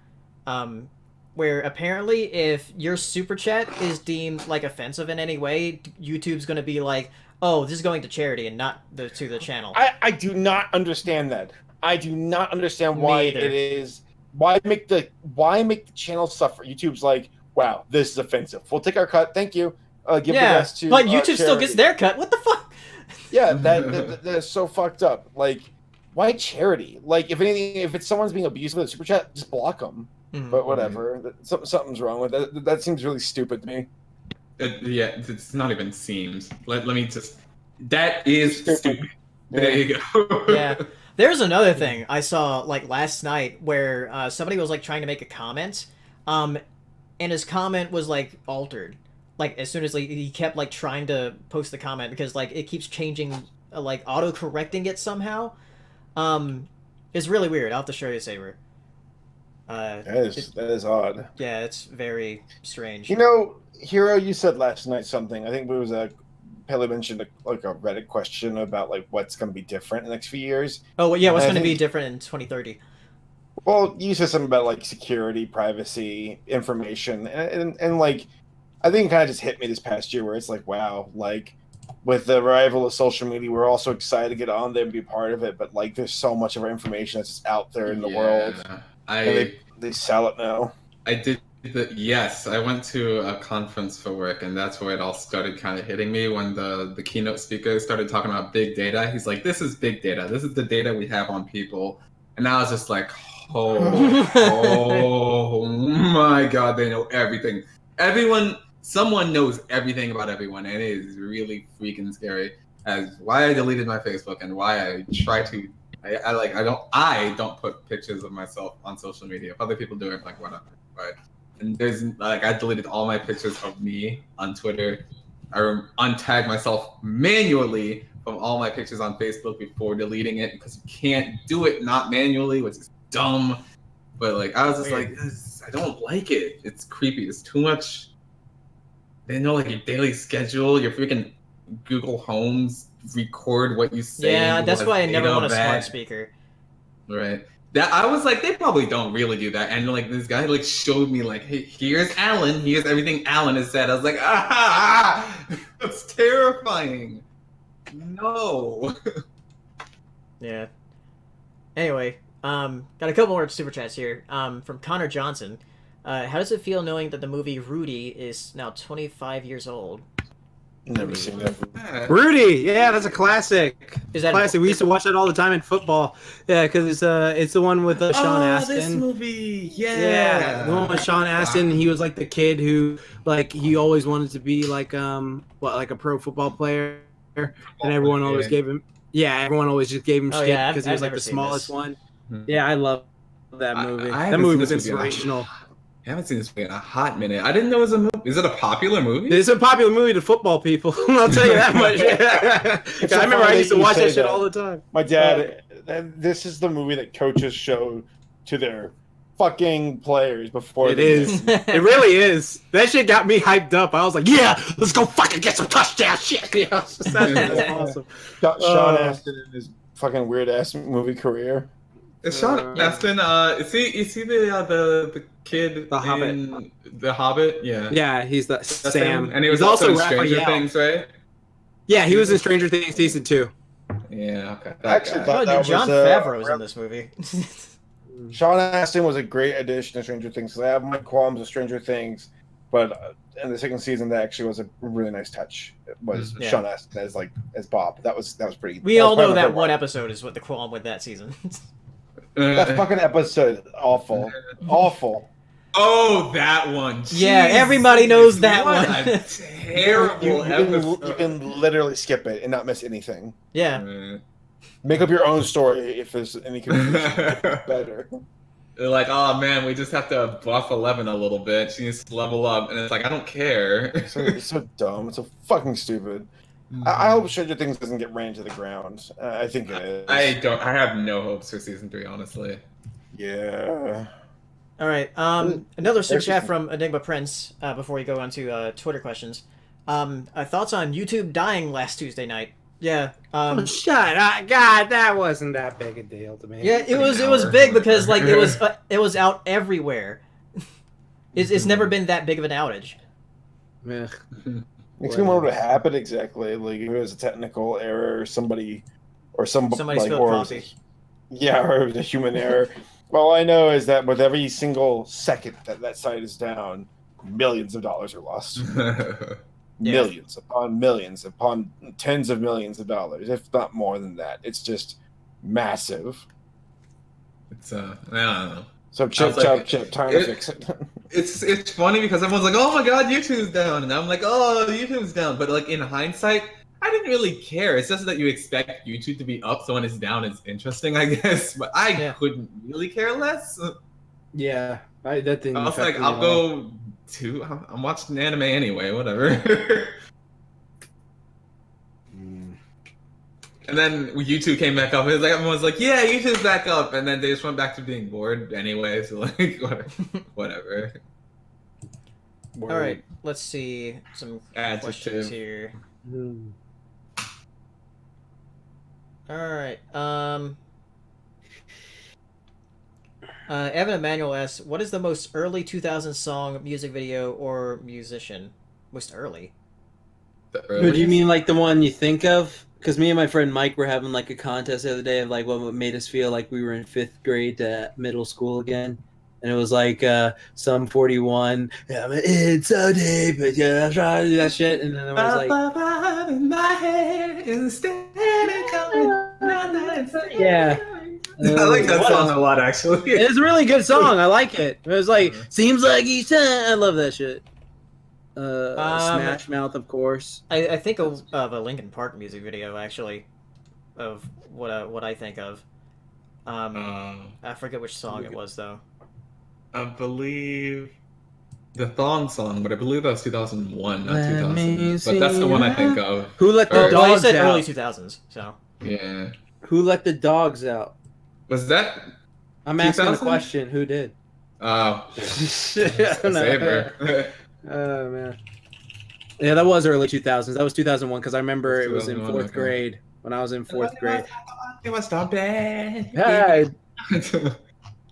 Where apparently if your super chat is deemed like offensive in any way, YouTube's gonna be like, oh, this is going to charity and not to the channel. I do not understand that. I do not understand why Me either. it is. Why make the channel suffer? YouTube's like, wow, this is offensive. We'll take our cut. Thank you. Give the Yeah, rest to but YouTube still charity. gets their cut. What the fuck? Yeah, that is so fucked up. Like, why charity? Like, if anything, if it's someone's being abusive with a super chat, just block them. Mhm. But whatever. Something's wrong with it. That seems really stupid to me. Yeah, it's not even seems. Let me just. That is stupid. There you go. Yeah. There's another thing I saw like last night where somebody was like trying to make a comment, and his comment was like altered. Like as soon as like, he kept like trying to post the comment because like it keeps changing, like auto correcting it somehow. It's really weird. I'll have to show you, Saber. That is odd. Yeah, it's very strange. You know, Hero, you said last night something. I think it was Pele mentioned a Reddit question about like what's going to be different in the next few years. Oh, well, yeah, what's And I going to be think- different in 2030? Well, you said something about like security, privacy, information, and like I think it kind of just hit me this past year where it's like, wow, like with the arrival of social media, we're also excited to get on there and be part of it, but like there's so much of our information that's just out there in the world, and they sell it now. I did yes, I went to a conference for work, and that's where it all started kind of hitting me when the keynote speaker started talking about big data. He's like, "This is big data. This is the data we have on people," and I was just like, "Oh my God, they know everything. Someone knows everything about everyone, and it is really freaking scary." As why I deleted my Facebook and why I try to. I don't put pictures of myself on social media. If other people do it, like whatever. But and there's like I deleted all my pictures of me on Twitter. I untagged myself manually from all my pictures on Facebook before deleting it because you can't do it not manually, which is dumb. But like I was just like, I don't like it. It's creepy. It's too much. They know like your daily schedule, your freaking Google Homes record what you say. Yeah, that's why I never want a smart speaker. Right. That I was like, they probably don't really do that. And like this guy like showed me like, hey, here's Alan. Here's everything Alan has said. I was like, that's terrifying. No. Yeah. Anyway, got a couple more super chats here. From Connor Johnson. How does it feel knowing that the movie Rudy is now 25 years old? Never seen that. Rudy, yeah, that's a classic. Is that Classic. We used to watch that all the time in football. Yeah, because it's the one with Sean Astin. This movie, Yeah, the one with Sean Astin. He was like the kid who, like, he always wanted to be like like a pro football player, and everyone always gave him. Yeah, everyone always just gave him shit because he was like the smallest one. Yeah, I love that movie. That movie was inspirational. I haven't seen this movie in a hot minute. I didn't know it was a movie. Is it a popular movie? It's a popular movie to football people. I'll tell you that much. I remember I used to watch that shit all the time. My dad, this is the movie that coaches show to their fucking players before. It is. It really is. That shit got me hyped up. I was like, yeah, let's go fucking get some touchdown shit. You know, that's awesome. Sean Astin in his fucking weird ass movie career. Is Sean Astin? Is he the kid the Hobbit. in The Hobbit? Yeah. Yeah, he's the Sam, and he was also in Stranger Things, right? Yeah, he was in Stranger Things season 2. Yeah. Okay. I actually thought that John was, Favreau's in this movie. Sean Astin was a great addition to Stranger Things. Because I have my qualms with Stranger Things, but in the second season, that actually was a really nice touch. It was Sean Astin as Bob. That was pretty. We all know that one episode is what the qualm with that season. That fucking episode, awful. Oh, that one. Yeah, everybody knows that one. A terrible episode. You can literally skip it and not miss anything. Yeah. Make up your own story if there's any confusion. Better. They're like, oh man, we just have to buff 11 a little bit. She needs to level up, and it's like, I don't care. It's so dumb. It's so fucking stupid. I hope Stranger Things doesn't get ran to the ground. I think it is. I have no hopes for season 3, honestly. Yeah. All right. Another super chat from Enigma Prince. Before we go on to Twitter questions. Thoughts on YouTube dying last Tuesday night? Yeah. Shut up, God! That wasn't that big a deal to me. Yeah, it was big because like it was out everywhere. It's never been that big of an outage. Yeah. Makes me wonder what happened exactly. Like if it was a technical error, or somebody spilled coffee. Yeah, or it was a human error. All I know is that with every single second that site is down, millions of dollars are lost. Millions upon millions upon tens of millions of dollars, if not more than that. It's just massive. It's I don't know. So chip, time to fix it. It's funny because everyone's like, oh my god, YouTube's down, and I'm like, oh, YouTube's down. But like in hindsight, I didn't really care. It's just that you expect YouTube to be up, so when it's down, it's interesting, I guess. But I couldn't really care less. Yeah, that didn't. I was like, I'll go to. I'm watching anime anyway, whatever. And then YouTube came back up. It was like everyone's like, "Yeah, YouTube's back up," and then they just went back to being bored anyway. So like, whatever. All right, let's see some questions here. All right. Evan Emanuel asks, "What is the most early 2000s song, music video, or musician? Most early? The But do you earliest? mean like the one you think of? Because me and my friend Mike were having like a contest the other day of like what made us feel like we were in 5th grade to middle school again. And it was like some 41. Yeah, it's so deep, but yeah, I'm trying to do that shit. And then I was like, in my head instead of coming. yeah. I like that song a lot, actually. It's a really good song. I like it. It was like, seems like each time. I love that shit. Smash Mouth, of course. I think of a Linkin Park music video, actually, of what I think of. I forget which song it was, though. I believe the thong song, but I believe that was 2001, not Let 2000. me But that's the one I think of. Who let the Or- Well, he dogs said out? early 2000s, so. Yeah. Who let the dogs out? Was that? I'm asking the 2000? question. Who did? Oh, I don't know. Saber. Oh man. Yeah, that was early 2000s. That was 2001 because I remember it was in 2001, 4th okay. grade when I was in 4th grade. It was not bad. Hey,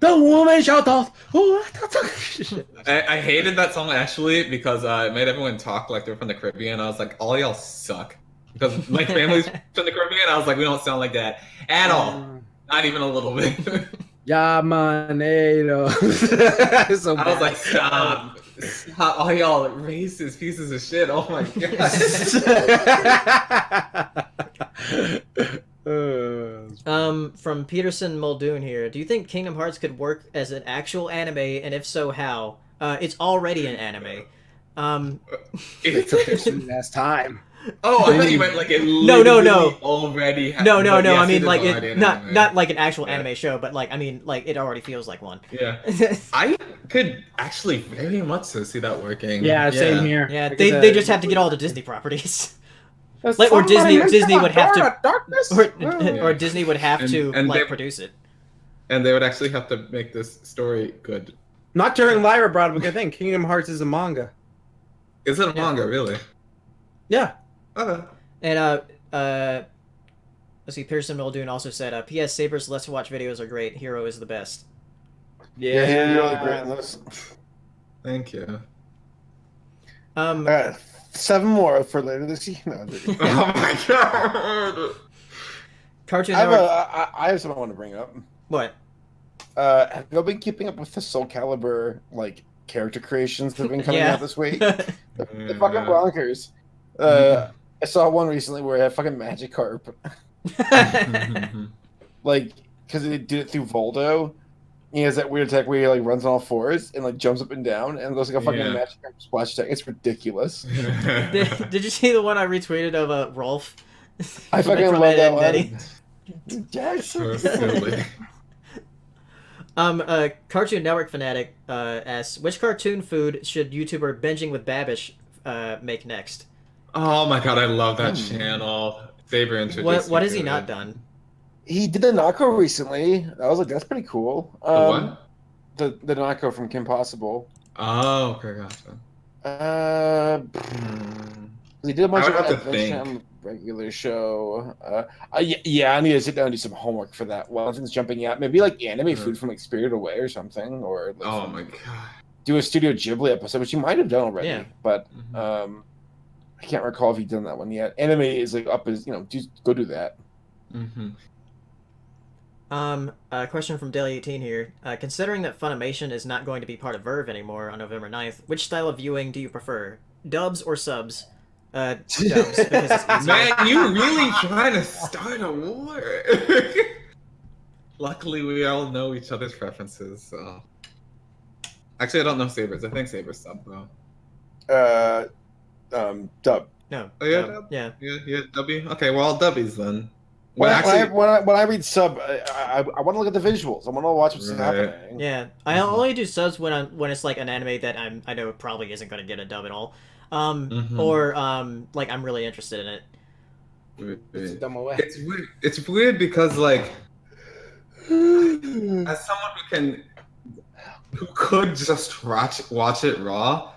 the woman shout out. I hated that song actually because it made everyone talk like they're from the Caribbean. I was like, all y'all suck. Because my family's from the Caribbean, I was like, we don't sound like that at all. Not even a little bit. Yeah, man. So I was like, stop. Stop. All y'all racist pieces of shit. Oh my god. From Peterson Muldoon here. Do you think Kingdom Hearts could work as an actual anime, and if so, how? It's already an anime. That's time. Oh, I thought you meant like it No. literally already has. No. Yes, I mean, is like already it, an not anime. not like an actual Yeah. anime show, but like I mean, like it already feels like one. Yeah. I could actually very much so see that working. Yeah, same here. Yeah, Like they I they said, just have to get all the Disney properties. There's Like, or somebody Disney into would my have to- door, darkness. or Disney would have to And like they- produce it. And they would actually have to make this story good. Nocturne Lyra brought up a good thing. Kingdom Hearts is a manga. Is it a Yeah. manga, really? Yeah. Okay. And let's see. Pearson Muldoon also said, "P.S. Sabers Let's Watch videos are great. Hero is the best." Yeah, you're really great in this. Thank you. All right, 7 more for later this year. No, I'm joking. Oh my god. Cartoon I have, Network. I have something I want to bring up. What? Have you been keeping up with the Soul Calibur like character creations that have been coming Yeah. out this week? They're fucking bonkers. I saw one recently where it had fucking Magikarp. Like, because they did it through Voldo. He has that weird attack where he like runs on all fours and like jumps up and down and goes like a fucking Yeah. Magikarp splash attack. It's ridiculous. did you see the one I retweeted of Rolf? I fucking From love Ed, that Ed, and one. Eddie? Yes. So silly. Cartoon Network fanatic asks, which cartoon food should YouTuber Binging with Babish make next? Oh my god, I love that channel. Saber introduced What me has he to not it. done? He did the Nako recently. I was like, that's pretty cool. What? The Nako from Kim Possible. Oh, okay, gotcha. He did a bunch I of would have to Adventure think. Time regular show. Yeah, I need to sit down and do some homework for that. One thing's jumping out. Maybe like anime food from like Spirited Away or something, or like Oh from- my god. do a Studio Ghibli episode, which you might have done already. Yeah. But Mhm. I can't recall if you've done that one yet. Anime is like up as just go do that. Mm-hmm. A question from Daily18 here. Considering that Funimation is not going to be part of Verve anymore on November 9th, which style of viewing do you prefer? Dubs or subs? Dubs, because it's easier. Man, you really trying to start a war. Luckily, we all know each other's preferences, so. Actually, I don't know Sabers. I think Sabers sub, though. Dub. No. Oh, yeah, no, Dub? yeah. Yeah, W? Okay, well, all W's then. When, Well, actually, when I read sub, I want to look at the visuals. I want to watch what's Right. happening. Yeah, I only do subs when it's like an anime that I know probably isn't going to get a dub at all, or like I'm really interested in it. It's a dumb away. It's weird. It's weird because, like, as someone who could just watch it raw,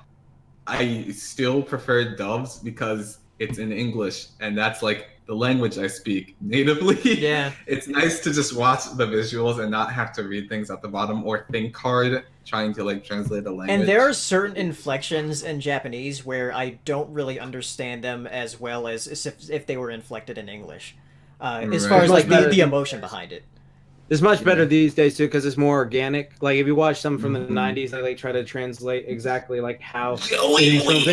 I still prefer dubs because it's in English, and that's like the language I speak natively. Yeah. It's nice to just watch the visuals and not have to read things at the bottom or think hard trying to like translate the language. And there are certain inflections in Japanese where I don't really understand them as well as if they were inflected in English. As far as like the emotion behind it. It's much better these days too because it's more organic. Like if you watch some from the '90s, they like try to translate exactly like how Joey. Well,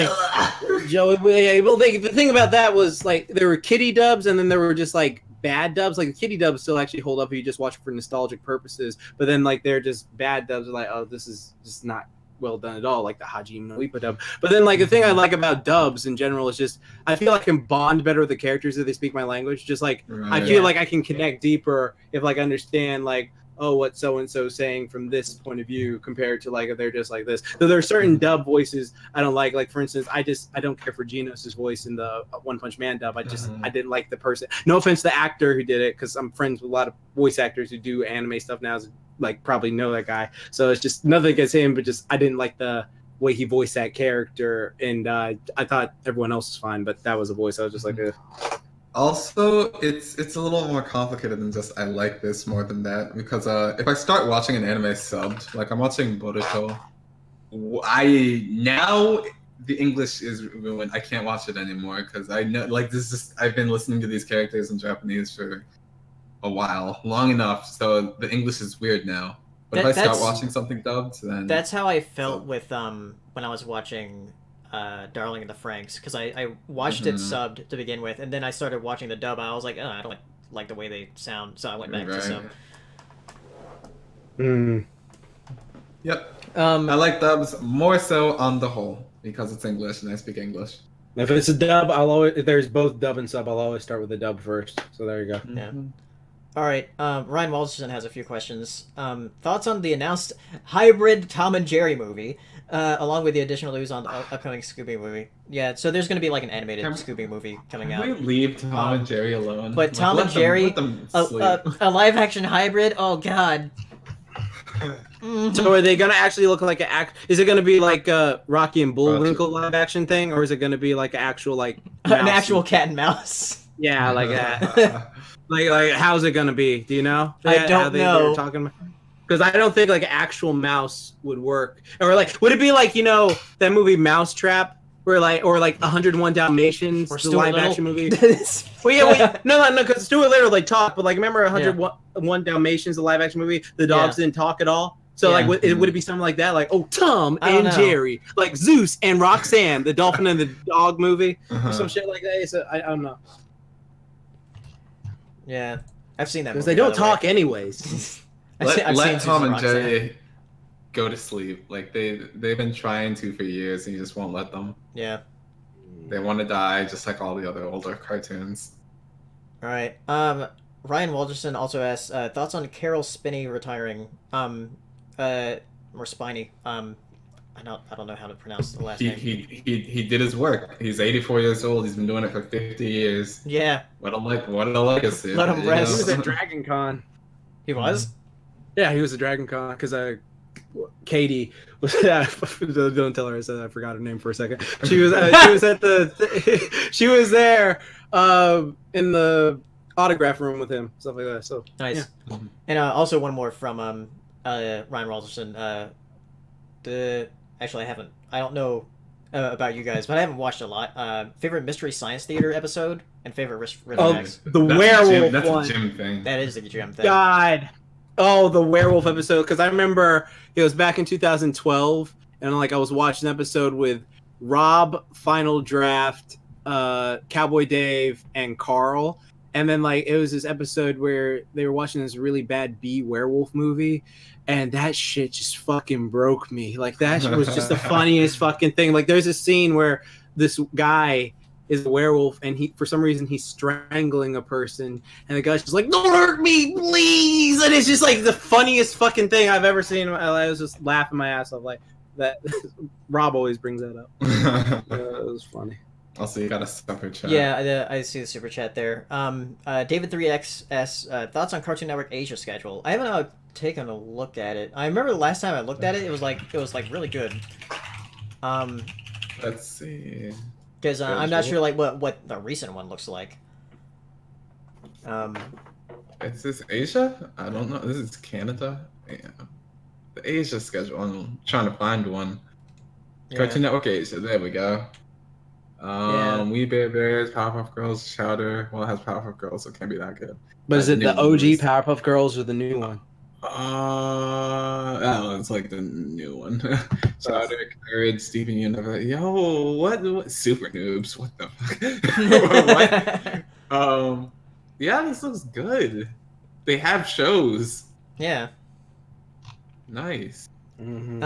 the thing about that was like there were kiddie dubs and then there were just like bad dubs. Like the kiddie dubs still actually hold up if you just watch it for nostalgic purposes. But then like they're just bad dubs. Like oh, this is just not well done at all, like the Hajime no Ippo dub. But then like the thing I like about dubs in general is just I feel like I can bond better with the characters if they speak my language. Just like I feel like I can connect deeper if like I understand like oh what so and so saying from this point of view compared to like if they're just like this. So there are certain dub voices I don't like for instance I don't care for Genos' voice in the One Punch Man dub. I didn't like the person. No offense to the actor who did it because I'm friends with a lot of voice actors who do anime stuff now. Like probably know that guy, so it's just nothing against him, but just I didn't like the way he voiced that character, and I thought everyone else was fine, but that was a voice I was just like. Also, it's a little more complicated than just I like this more than that because if I start watching an anime subbed, like I'm watching Boruto, now the English is ruined. I can't watch it anymore because I know like this is I've been listening to these characters in Japanese for a while, long enough, so the English is weird now. But if I start watching something dubbed, then that's how I felt with when I was watching Darling in the Franxx, because I watched it subbed to begin with, and then I started watching the dub, and I was like, oh, I don't like the way they sound, so I went back to sub. Yep. I like dubs more so on the whole because it's English and I speak English. If it's a dub, if there's both dub and sub, I'll always start with the dub first. So there you go. Yeah. All right, Ryan Walterson has a few questions. Thoughts on the announced hybrid Tom and Jerry movie, along with the additional news on the upcoming Scooby movie. Yeah, so there's going to be like an animated Scooby movie coming out. Can we leave Tom and Jerry alone? But Tom and Jerry, a live-action hybrid? Oh, God. So are they going to actually look like is it going to be like a Rocky and Bullwinkle live-action thing, or is it going to be like an actual like an actual cat and mouse? Yeah, like that. Like how's it gonna be? Do you know? I don't know. They were talking about, because I don't think like an actual mouse would work. Or like, would it be like that movie Mousetrap, where or like 101 Dalmatians, or the live action movie? Well, no, because Stuart Little like talk, but like remember 101 Dalmatians, the live action movie? The dogs didn't talk at all. So like, would it be something like that? Like, oh, Tom and Jerry, like Zeus and Roxanne, the dolphin and the dog movie, or some shit like that. So I don't know. Yeah, I've seen that because they don't talk anyways. Let Tom and Jerry go to sleep. Like they've been trying to for years, and you just won't let them. Yeah, they want to die just like all the other older cartoons. All right. Ryan Walterson also asks thoughts on Carol Spinney retiring. Or Spinney. I don't know how to pronounce the last name. He did his work. He's 84 years old. He's been doing it for 50 years. Yeah. What a legacy. Let him rest. He was at Dragon Con. He was? Yeah, he was at Dragon Con because Katie was. Don't tell her I said that. I forgot her name for a second. She was at the. She was there in the autograph room with him, stuff like that. So nice. Yeah. And also one more from Ryan Walterson. Actually, I don't know about you guys, but I haven't watched a lot. Favorite Mystery Science Theater episode and favorite Remakes. The werewolf that's one. A Jim thing. That is the Jim thing. God. Oh, the werewolf episode. Because I remember it was back in 2012, and like I was watching an episode with Rob, Final Draft, Cowboy Dave, and Carl. And then like it was this episode where they were watching this really bad B werewolf movie. And that shit just fucking broke me. Like, that was just the funniest fucking thing. Like, there's a scene where this guy is a werewolf, and for some reason, he's strangling a person. And the guy's just like, don't hurt me, please! And it's just, like, the funniest fucking thing I've ever seen. I was just laughing my ass off. Like, that. Rob always brings that up. It was funny. Also, you got a super chat. Yeah, I see the super chat there. David3XS, thoughts on Cartoon Network Asia schedule? I haven't taken a look at it. I remember the last time I looked at it, it was like really good. Let's see. Because I'm not sure like what the recent one looks like. Is this Asia? I don't know. This is Canada. Yeah, the Asia schedule. I'm trying to find one. Yeah. Cartoon Network Asia. There we go. We Bear Bears, Powerpuff Girls, Chowder. Well, it has Powerpuff Girls, so it can't be that good. But is it the OG movies. Powerpuff Girls or the new one? Oh, it's like the new one. Chowder, Courage, Steven Universe. Yo, what? Super noobs. What the fuck? What? Yeah, this looks good. They have shows. Yeah. Nice. Mm-hmm.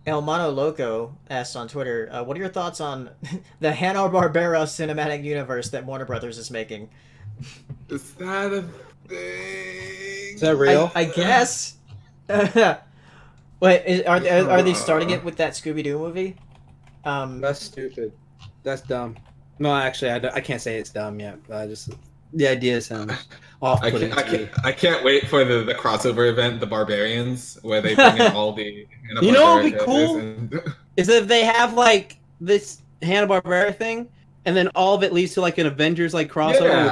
El Mono Loco asked on Twitter, what are your thoughts on the Hanna-Barbera cinematic universe that Warner Brothers is making? Is that a thing? Is that real? I guess. Wait, are they starting it with that Scooby-Doo movie? That's stupid. That's dumb. No, actually, I can't say it's dumb yet. The idea sounds off-putting. I can't wait for the crossover event, the Barbarians, where they bring in all the. You know what would be cool? Is if they have like this Hanna-Barbera thing, and then all of it leads to like an Avengers like crossover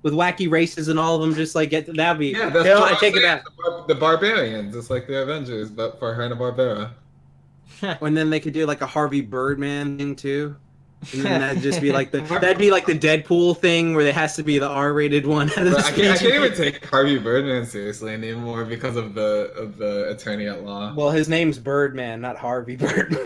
with wacky races, and all of them just like get that'd be. Yeah, that's what I take it back. The Barbarians, it's like the Avengers, but for Hanna-Barbera. And then they could do like a Harvey Birdman thing too. And then that'd just be like the Deadpool thing where it has to be the R-rated one. I can't even take Harvey Birdman seriously anymore because of the attorney at law. Well, his name's Birdman, not Harvey Birdman.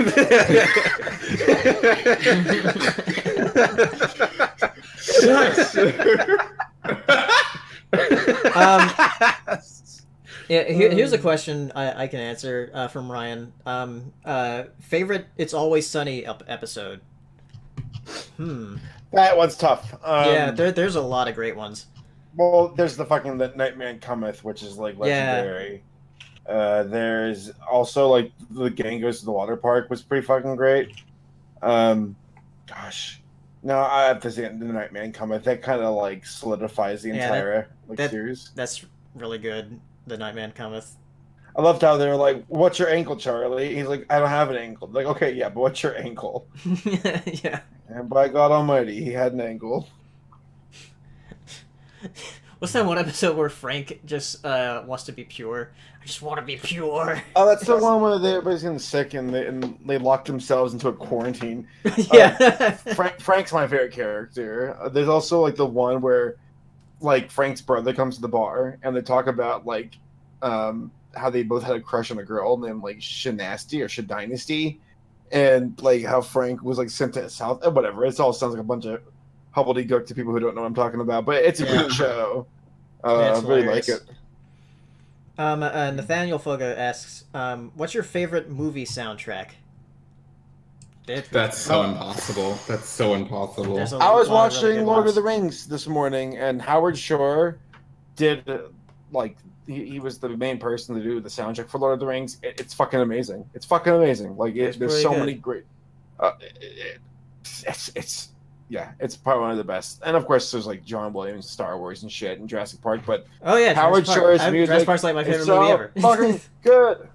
Here's a question I can answer from Ryan. Favorite It's Always Sunny episode? That one's tough. Yeah, there's a lot of great ones. Well, there's the Nightman Cometh, which is like legendary. Yeah. There's also like the gang goes to the water park was pretty fucking great. Gosh, no, I have to say the Nightman Cometh. That kind of like solidifies the entire series. That's really good. The Nightman Cometh. I loved how they're like, "What's your ankle, Charlie?" He's like, "I don't have an ankle." Like, okay, yeah, but what's your ankle? Yeah. And by God Almighty, he had an ankle. What's that one episode where Frank just wants to be pure? I just want to be pure. Oh, that's the one where everybody's getting sick and they lock themselves into a quarantine. Yeah. Frank's my favorite character. There's also like the one where like Frank's brother comes to the bar and they talk about like how they both had a crush on a girl named like Shanasty or Shadynasty, and like how Frank was like sent to South whatever. It all sounds like a bunch of hobbledegook to people who don't know what I'm talking about, but it's a great show. I really like it. Nathaniel Foga asks, what's your favorite movie soundtrack? That's so impossible. That's so impossible. I was watching Lord of the Rings this morning, and Howard Shore did like he was the main person to do the soundtrack for Lord of the Rings. It's fucking amazing. It's fucking amazing. Like there's so many great. It's probably one of the best. And of course, there's like John Williams, Star Wars, and shit, and Jurassic Park. But Howard Shore's music, Jurassic Park's like my favorite movie ever. Fucking good.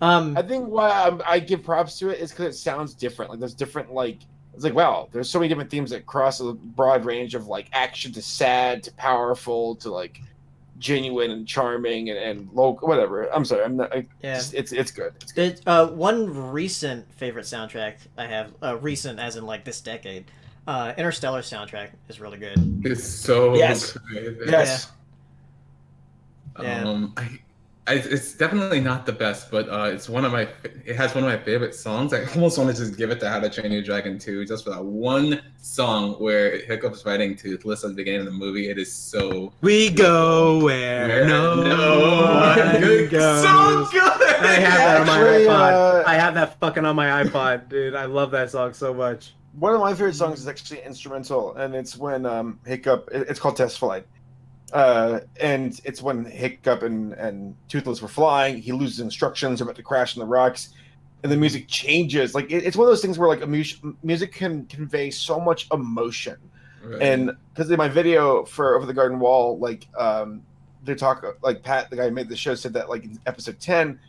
I think why I give props to it is because it sounds different. Like there's different like it's like wow, there's so many different themes that cross a broad range of like action to sad to powerful to like genuine and charming and local whatever. I'm sorry, I'm not. It's good. It's good. One recent favorite soundtrack I have, recent as in like this decade. Interstellar soundtrack is really good. It's so good. Yes. Yeah. It's definitely not the best, but it's it has one of my favorite songs. I almost want to just give it to How to Train Your Dragon 2 just for that one song where Hiccup's fighting Toothless at the beginning of the movie. It is so we go where no one goes. So good. I have that on my iPod. I have that fucking on my iPod, dude. I love that song so much. One of my favorite songs is actually instrumental, and it's when Hiccup. It's called Test Flight. And it's when Hiccup and Toothless were flying. He loses instructions about to crash in the rocks, and the music changes. Like it's one of those things where like music can convey so much emotion. Right. And because in my video for Over the Garden Wall, like they talk like Pat, the guy who made the show, said that like in episode 10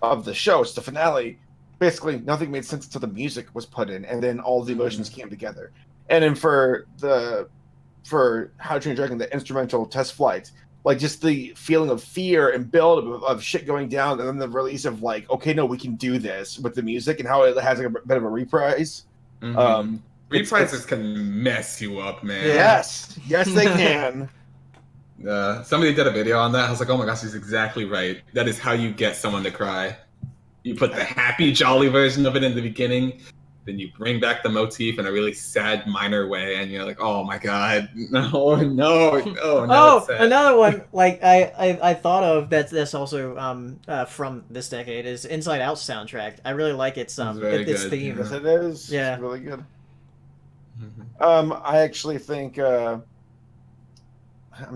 of the show, it's the finale. basically nothing made sense until the music was put in, and then all the emotions came together. And then for How to Train Your Dragon, the instrumental Test Flight, like just the feeling of fear and build of shit going down, and then the release of like, okay, no, we can do this with the music, and how it has like a bit of a reprise. Reprises can mess you up, man. Yes, they can. Somebody did a video on that. I was like, oh my gosh, he's exactly right. That is how you get someone to cry. You put the happy, jolly version of it in the beginning, then you bring back the motif in a really sad, minor way, and you're like, oh my god, no. Oh, another one like I thought of that's also from this decade is Inside Out soundtrack. I really like its its theme. Yes, it is. Yeah, it's really good. I actually think I'm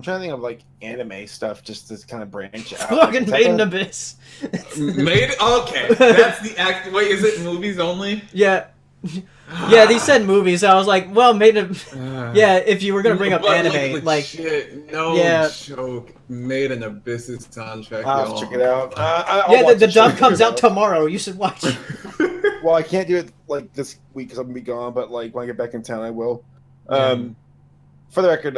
trying to think of like anime stuff just to kind of branch out. Fucking Made in Abyss. Okay, that's the act. Wait, is it movies only? Yeah. Yeah, they said movies. I was like, well, yeah, if you were gonna bring up anime, like, shit, joke, Made in Abyss's soundtrack. I'll check it out. The dub comes out tomorrow. You should watch it. Well, I can't do it like this week because I'm gonna be gone, but like when I get back in town, I will. For the record,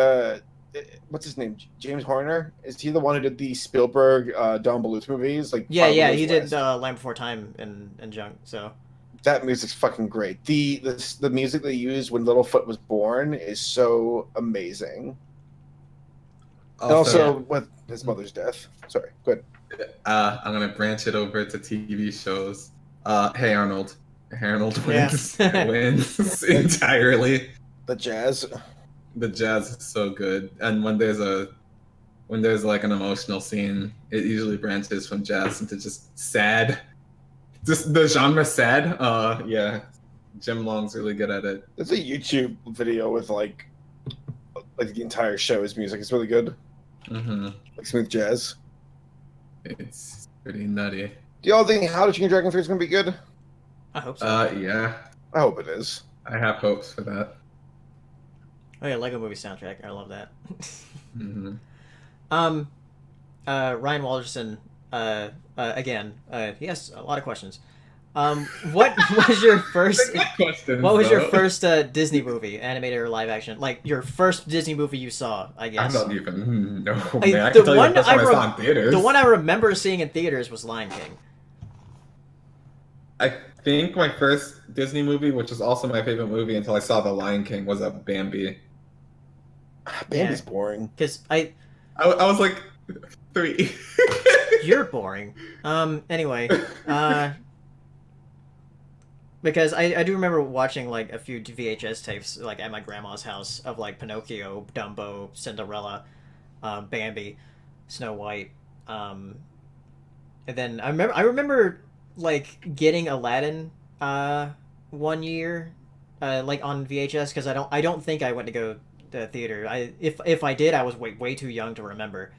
what's his name? James Horner? Is he the one who did the Spielberg Don Bluth movies? Like, yeah, he did Land Before Time and Junk. So that music's fucking great. The music they used when Littlefoot was born is so amazing. Also with his mother's death. Sorry, go ahead. I'm gonna branch it over to TV shows. Hey Arnold. Arnold wins. Wins entirely. The jazz is so good, and when there's like an emotional scene, it usually branches from jazz into just sad. Just the genre sad. Yeah, Jim Long's really good at it. There's a YouTube video with like the entire show's music. It's really good. Like smooth jazz. It's pretty nutty. Do y'all think How to Train Your Dragon 3 is gonna be good? I hope so. Yeah. I hope it is. I have hopes for that. Oh yeah, Lego Movie soundtrack. I love that. Ryan Walderson. Again, he has a lot of questions. What was your first? What was your first Disney movie, animated or live action? Like your first Disney movie you saw, I guess. I don't even know. Man, I can tell you the first one I saw in theaters. The one I remember seeing in theaters was Lion King. I think my first Disney movie, which was also my favorite movie until I saw The Lion King, was a Bambi. Bambi's boring. Because I was like 3. You're boring. Anyway, because I do remember watching like a few VHS tapes like at my grandma's house of like Pinocchio, Dumbo, Cinderella, Bambi, Snow White, and then I remember like getting Aladdin one year like on VHS because I don't think I went to go to the theater. If I did, I was way too young to remember.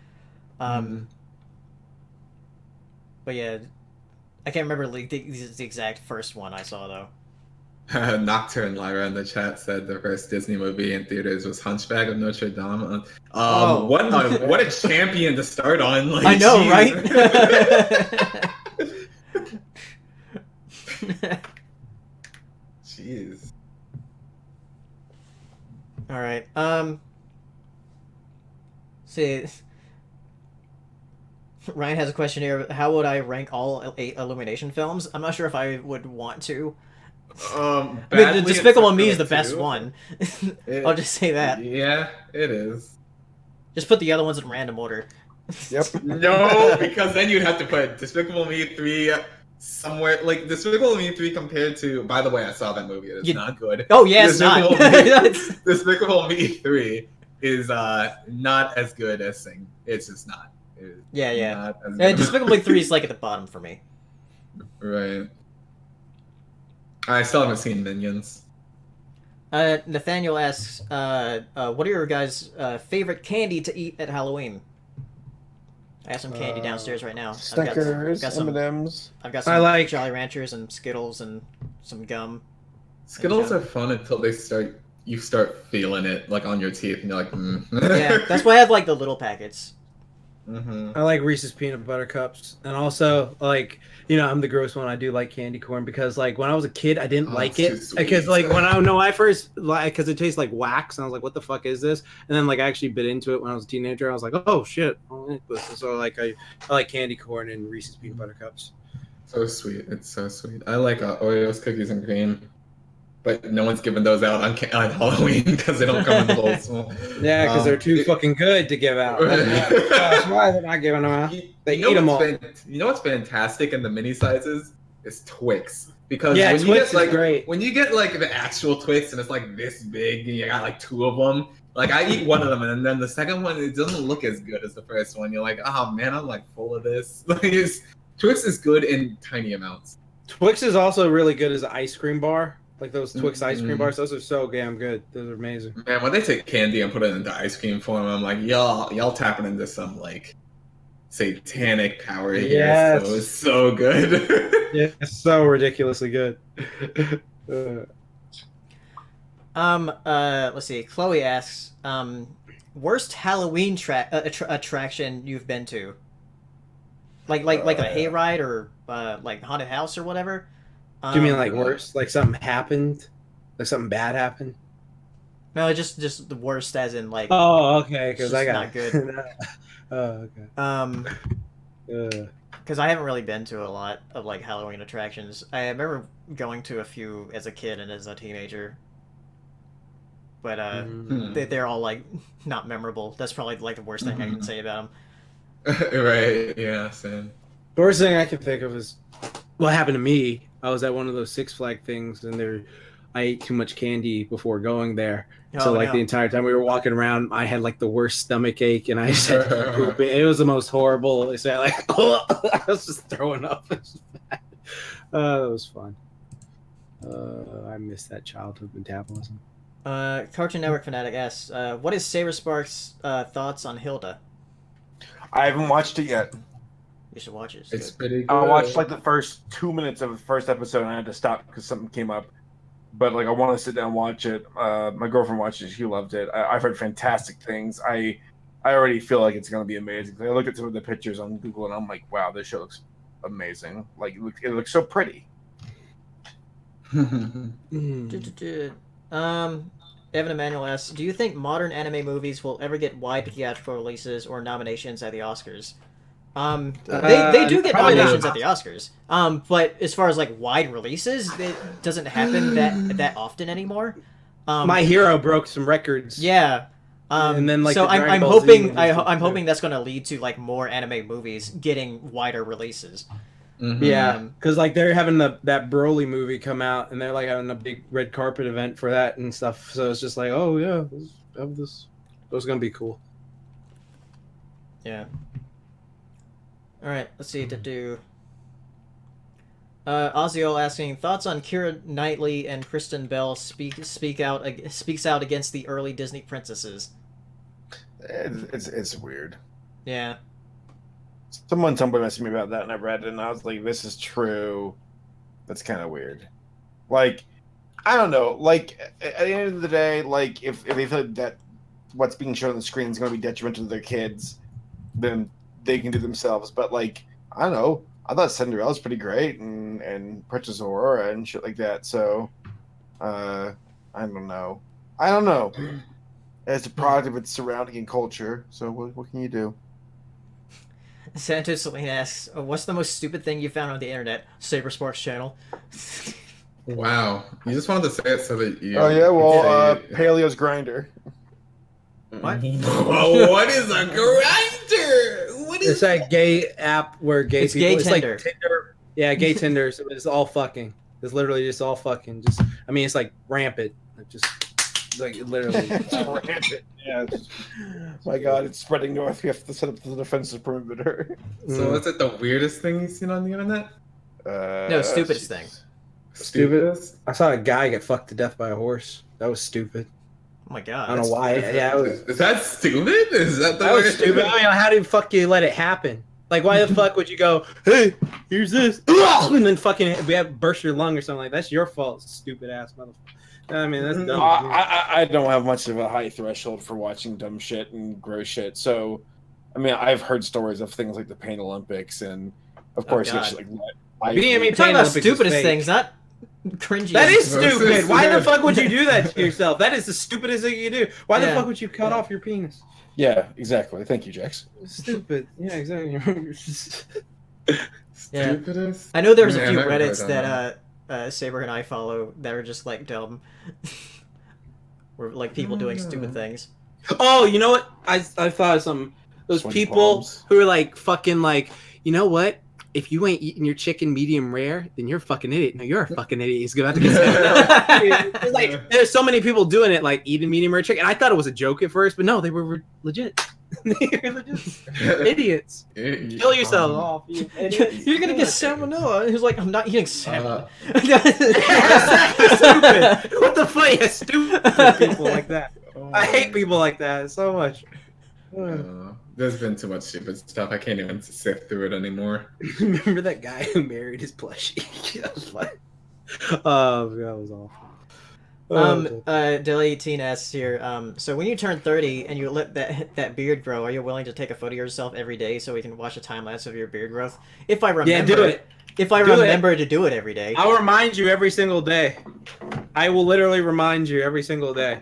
But yeah, I can't remember like the exact first one I saw though. Nocturne Lyra in the chat said the first Disney movie in theaters was Hunchback of Notre Dame. What a champion to start on! Like, I know, geez. Right? Jeez. All right. See, Ryan has a question here. How would I rank all 8 Illumination films? I'm not sure if I would want to. I mean, Despicable Me is the best one. I'll just say that. Yeah, it is. Just put the other ones in random order. Yep. No, because then you'd have to put Despicable Me 3 somewhere. Like, Despicable Me 3 compared to... By the way, I saw that movie. It's not good. Oh, yeah, it's not. Despicable Me 3 is not as good as Sing. It's just not. Yeah. Despicable Me 3 is like at the bottom for me. Right. I still haven't seen Minions. Nathaniel asks, what are your guys' favorite candy to eat at Halloween? I have some candy downstairs right now. Snickers, M&Ms. I've got some Jolly Ranchers and Skittles and some gum. Skittles are fun until you start feeling it like on your teeth, and you're like, Yeah, that's why I have like the little packets. I like Reese's peanut butter cups, and also like I'm the gross one. I do like candy corn because like when I was a kid, I didn't like it because like when I first like because it tastes like wax, and I was like, what the fuck is this? And then like I actually bit into it when I was a teenager. I was like, oh shit, I don't like this. So like I like candy corn and Reese's peanut butter cups. So sweet, it's so sweet. I like Oreos, cookies, and cream. But no one's giving those out on Halloween because they don't come in bowls. Yeah, because they're too fucking good to give out. That's why they're not giving them out. They eat them all. You know what's fantastic in the mini sizes is Twix. Because when Twix you get, is great. When you get like the actual Twix and it's like this big and you got like 2 of them, like I eat one of them and then the second one it doesn't look as good as the first one. You're like, oh man, I'm like full of this. Twix is good in tiny amounts. Twix is also really good as an ice cream bar. Like those Twix ice cream bars, those are so damn good. Those are amazing. Man, when they take candy and put it into ice cream form, I'm like, y'all tapping into some like satanic power here. Yes. So it's so good. Yeah, it's so ridiculously good. Let's see. Chloe asks, worst Halloween attraction you've been to? Like a hayride or like haunted house or whatever. Do you mean like worse? Like something happened? Like something bad happened? No, just the worst, as in like. Oh, okay. Because I got not good. Oh, okay. Because I haven't really been to a lot of like Halloween attractions. I remember going to a few as a kid and as a teenager, but they're all like not memorable. That's probably like the worst thing I can say about them. Right? Yeah. Same. The worst thing I can think of is what happened to me. I was at one of those Six Flag things, and I ate too much candy before going there. So the entire time we were walking around, I had like the worst stomach ache, and I just had to keep pooping. It was the most horrible. It's like I was just throwing up. It was bad. It was fun. I miss that childhood metabolism. Cartoon Network Fanatic asks, what is Saber Sparks' thoughts on Hilda? I haven't watched it yet. You should watch it. It's pretty good. I watched like the first 2 minutes of the first episode and I had to stop because something came up. But like I want to sit down and watch it. My girlfriend watched it. She loved it. I've heard fantastic things. I already feel like it's going to be amazing. I look at some of the pictures on Google and I'm like, wow, this show looks amazing. Like it looks so pretty. Evan Emanuel asks, do you think modern anime movies will ever get wide theatrical releases or nominations at the Oscars? They do get nominations at the Oscars. But as far as like wide releases, it doesn't happen that often anymore. My Hero broke some records. Yeah. And then like so I'm hoping that's going to lead to like more anime movies getting wider releases. Mm-hmm. Yeah, because like they're having that Broly movie come out, and they're like having a big red carpet event for that and stuff. So it's just like, oh yeah, let's have this. It was gonna be cool. Yeah. All right, let's see to do. Ozio asking thoughts on Keira Knightley and Kristen Bell speaks out against the early Disney princesses. It's weird. Yeah. Somebody messaged me about that, and I read it, and I was like, "This is true." That's kind of weird. Like, I don't know. Like, at the end of the day, like, if they feel that what's being shown on the screen is going to be detrimental to their kids, then they can do themselves. But like, I don't know. I thought Cinderella's pretty great, and Princess Aurora and shit like that. So, I don't know. It's a product of its surrounding and culture. So what can you do? Santos Celine asks, what's the most stupid thing you found on the internet? Saber Sparks channel. Wow. You just wanted to say it so that you... Oh, yeah? Well, Paleo's Grinder. What? Whoa, what is a grinder? What is It's that gay app where gay it's people... Gay it's Tinder. Like Tinder. Yeah, gay Tinder. So it's all fucking. It's literally just all fucking. It's like rampant. Like literally rampant. Yeah. My God, it's spreading north. We have to set up the defensive perimeter. So is it the weirdest thing you've seen on the internet? No, stupidest thing. Stupidest? I saw a guy get fucked to death by a horse. That was stupid. Oh my God. I don't know why. Yeah, is that stupid? Is that the that was stupid? I mean, how did fuck you let it happen? Like, why the fuck would you go, hey, here's this, and then fucking burst your lung or something like that? That's your fault, stupid ass motherfucker. I mean, that's dumb. I don't have much of a high threshold for watching dumb shit and gross shit. So, I mean, I've heard stories of things like the Pain Olympics, and of course, you God. have to, like, BME We're talking Pain about Olympics is stupidest fake. things, not cringy. That is Versus- stupid. Why the fuck would you do that to yourself? That is the stupidest thing you do. Why the Yeah. fuck would you cut off your penis? Yeah, exactly. Thank you, Jax. Stupid. Yeah, exactly. Yeah. Stupidest. I know there's a Yeah, few I never Reddits heard that Saber and I follow that are just like dumb. Where like people doing stupid things. Oh, you know what? I thought of some those Sweaty people palms. who are like fucking like, you know what? If you ain't eating your chicken medium rare, then you're a fucking idiot. No, you're a fucking idiot. He's about to get It's like there's so many people doing it, like eating medium rare chicken. I thought it was a joke at first, but no, they were legit. They were legit idiots. Kill yourselves off. You idiots. You're gonna get salmonella. He's like, I'm not eating salmon. Stupid. What the fuck? Yeah, stupid people like that. I hate people like that so much. There's been too much stupid stuff. I can't even sift through it anymore. Remember that guy who married his plushie? That was fun. Oh, that was awful. Dilly18 asks here, so when you turn 30 and you let that beard grow, are you willing to take a photo of yourself every day so we can watch a time lapse of your beard growth? If I remember, Yeah, do it. If I Do it. remember to do it every day. I'll remind you every single day. I will literally remind you every single day.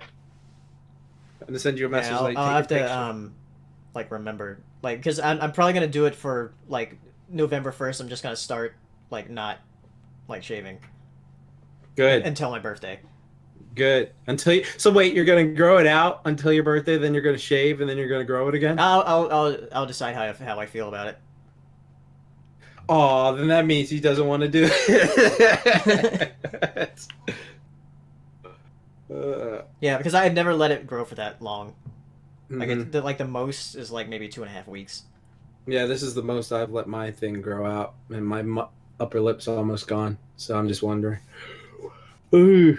I'm gonna send you a message. Yeah, like, I'll have take a to picture. like remember, like, because I'm probably gonna do it for like November 1st. I'm just gonna start like not like shaving Good. until my birthday. Good. Until you. So wait, you're gonna grow it out until your birthday, then you're gonna shave, and then you're gonna grow it again. I'll decide how I feel about it. Oh, then that means he doesn't want to do it. Yeah, because I've never let it grow for that long. Like Mhm. like the most is like maybe 2.5 weeks. Yeah, this is the most I've let my thing grow out, and my upper lip's almost gone. So I'm just wondering. Ooh.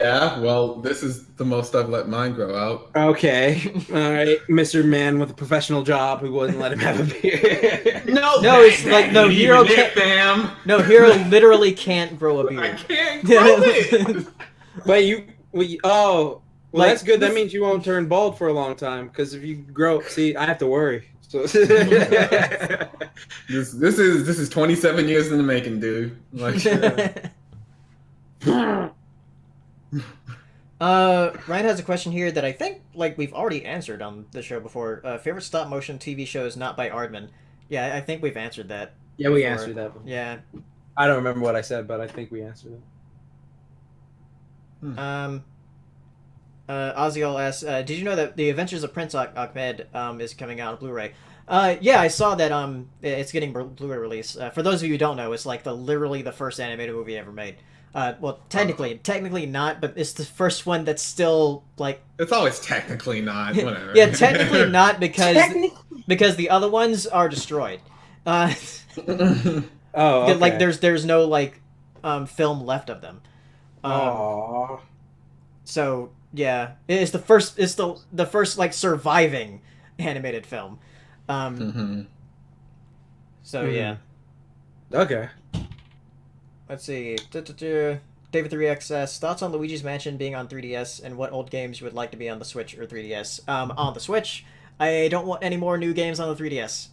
Yeah, well, this is the most I've let mine grow out. Okay. All right, Mr. Man with a professional job who wouldn't let him have a beard. No, No, it's like, no, Hero Hero can't- fam. No, Hero literally can't grow a I beard. can't grow it. But well, Like, that's good. That means you won't turn bald for a long time. Because if you grow, see, I have to worry. So This is 27 years in the making, dude. Like, Ryan has a question here that I think like we've already answered on the show before. Favorite stop motion TV shows not by Aardman. Yeah, I think we've answered that. yeah, we before. answered that. Yeah. I don't remember what I said, but I think we answered it. Oziel asks, did you know that The Adventures of Prince Ahmed is coming out on Blu-ray? Yeah, I saw that it's getting Blu-ray release. For those of you who don't know, it's like literally the first animated movie ever made. Well, technically not, but it's the first one that's still like. it's always technically not. Whatever. Yeah, technically not because the other ones are destroyed. Oh, okay. Like there's no like film left of them. Aww. So yeah, it's the first. It's the first like surviving animated film. So yeah. Okay. Let's see. David 3X asks, thoughts on Luigi's Mansion being on 3DS and what old games you would like to be on the Switch or 3DS. On the Switch, I don't want any more new games on the 3DS.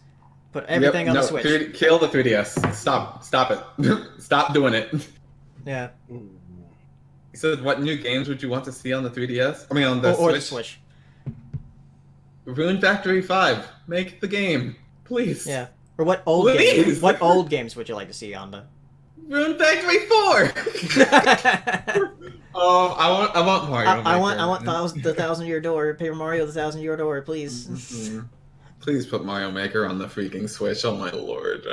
Put everything on the Switch. Kill the 3DS. Stop it. Stop doing it. Yeah. He said, what new games would you want to see on the 3DS? I mean, on the Or Switch? the Switch. Rune Factory 5. Make the game. Please. Yeah. Or what old Please! games? What old games would you like to see on the? Rune Factory 4! Oh, I want Mario I want Maker. the 1,000-year door. Paper Mario, the 1,000-year door, please. Mhm. Please put Mario Maker on the freaking Switch. Oh my lord.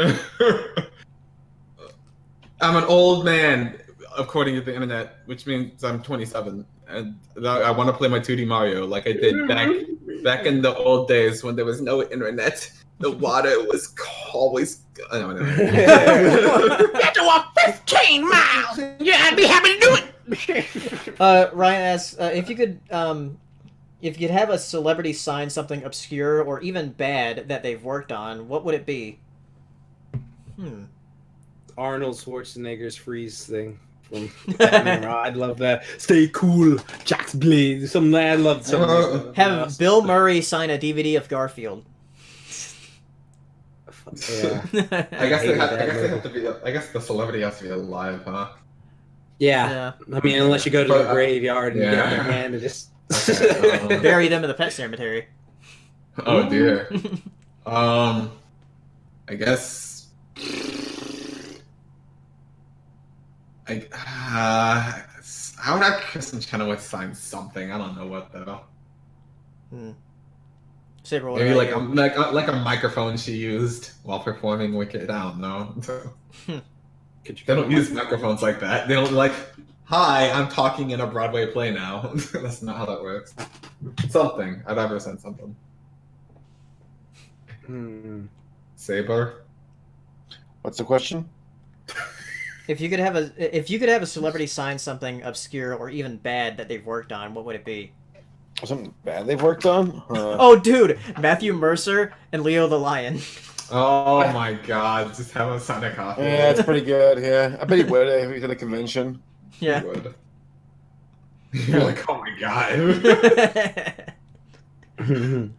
I'm an old man, according to the internet, which means I'm 27, and I want to play my 2D Mario like I did back in the old days when there was no internet. The water was always. I don't know. You have to walk 15 miles. Yeah, I'd be happy to do it. Ryan asks if you could have a celebrity sign something obscure or even bad that they've worked on, what would it be? Arnold Schwarzenegger's freeze thing from Batman. I'd love that. Stay cool, Jack Please, some I love some. Have Bill Murray sign a DVD of Garfield. Yeah. I guess they have to be. I guess the celebrity has to be alive, huh? Yeah. I mean, unless you go to the graveyard and yeah. get their hand and just Bury them in the pet cemetery. Oh dear. I guess. I would have Kristen Chenoweth sign something. I don't know what though. Saber, Maybe like a microphone she used while performing Wicked. I don't know. They don't use microphones like that. They don't like, hi, I'm talking in a Broadway play now. That's not how that works. Something. I've ever said something. Saber? What's the question? If you could have a celebrity sign something obscure or even bad that they've worked on, what would it be? Something bad they've worked on? Oh, dude, Matthew Mercer and Leo the Lion. Oh my god, just have a sign a copy. Yeah, it's pretty good, yeah. I bet he would if he's at a convention. Yeah. He would. You're like, oh my god. That'd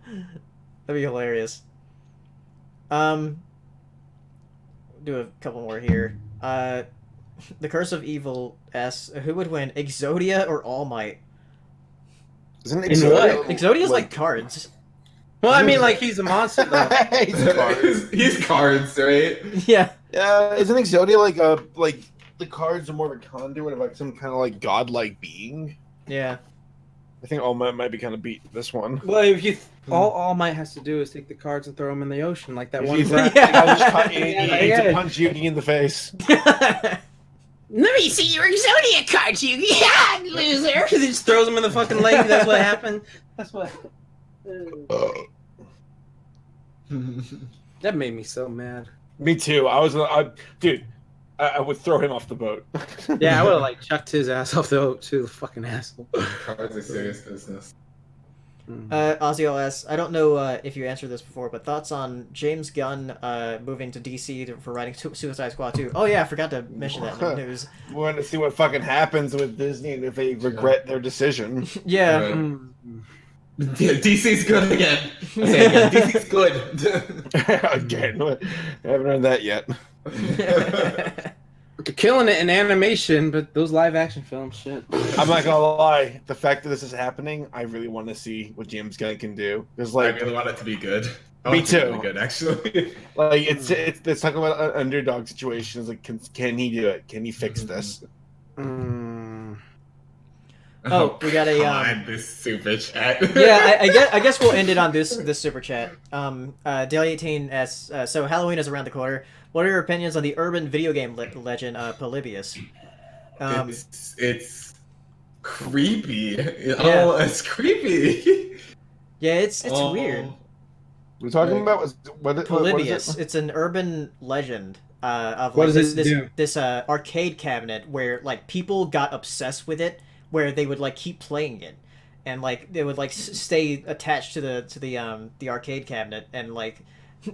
be hilarious. Do a couple more here. The Curse of Evil S. Who would win, Exodia or All Might? Isn't Exodia's like cards. Well, I mean, like he's a monster though. He's He's cards, right? Yeah. Isn't Exodia like the cards are more of a conduit of like some kind of like godlike being? Yeah. I think All Might be kind of beat this one. Well, if you all Might has to do is take the cards and throw them in the ocean, like that one. He's guy. to punch Yugi in the face. Let me see your Exodia cards, you loser. He just throws them in the fucking lake. That's what happened. That's what. That made me so mad. Me too. Dude, I would throw him off the boat. Yeah, I would have like chucked his ass off the boat too. Fucking asshole. Cards are serious business. Ozzy LS, I don't know if you answered this before, but thoughts on James Gunn moving to DC for writing Suicide Squad 2? Oh yeah, I forgot to mention that in the news. We want to see what fucking happens with Disney and if they regret their decision. Yeah. Right. Yeah, DC's good again. I say again, DC's good. Again, I haven't heard that yet. They're killing it in animation, but those live action films, shit. I'm not gonna lie. The fact that this is happening, I really want to see what James Gunn can do. Because I really want it to be good. Me too. Really good, actually. Like it's talking about an underdog situation. It's like, can he do it? Can he fix this? Oh, we got a this super chat. yeah, I guess we'll end it on this super chat. Daily18 asks, so Halloween is around the corner. What are your opinions on the urban video game legend Polybius? It's creepy. Yeah. Oh, it's creepy. Yeah, it's weird. We're talking about Polybius. What is it? It's an urban legend of What like does it do? this arcade cabinet where like people got obsessed with it, where they would like keep playing it, and like they would like stay attached to the arcade cabinet, and like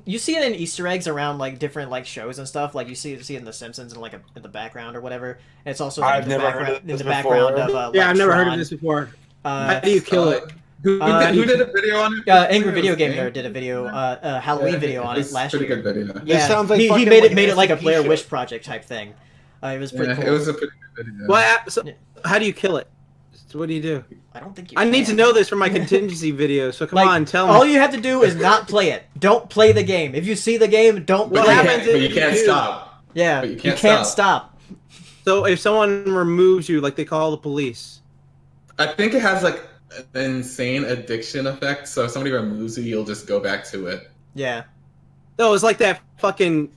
you see it in Easter eggs around like different like shows and stuff. Like you see it in The Simpsons in like in the background or whatever. And it's also like, I've never heard of this background before. of Yeah, I've never heard Tron. of this before. How do you kill it? Who did a video on it? Angry Video Game Nerd did a video, Halloween video on it last year. Pretty good video. Yeah, It sounds like he fucking, made like, it like a SCP Blair shit. Wish project type thing. It was pretty cool. It was a pretty good video. Well, how do you kill it? So what do you do? I don't think you I need to can. know this for my contingency video. So come Like, on, tell me. all you have to do is not play it. Don't play the game. If you see the game, don't What play happens it. But you can't if you- stop. Yeah, but you you can't, can't stop. So if someone removes you, like they call the police. I think it has like an insane addiction effect. So if somebody removes you, you'll just go back to it. Yeah. No, it's like that fucking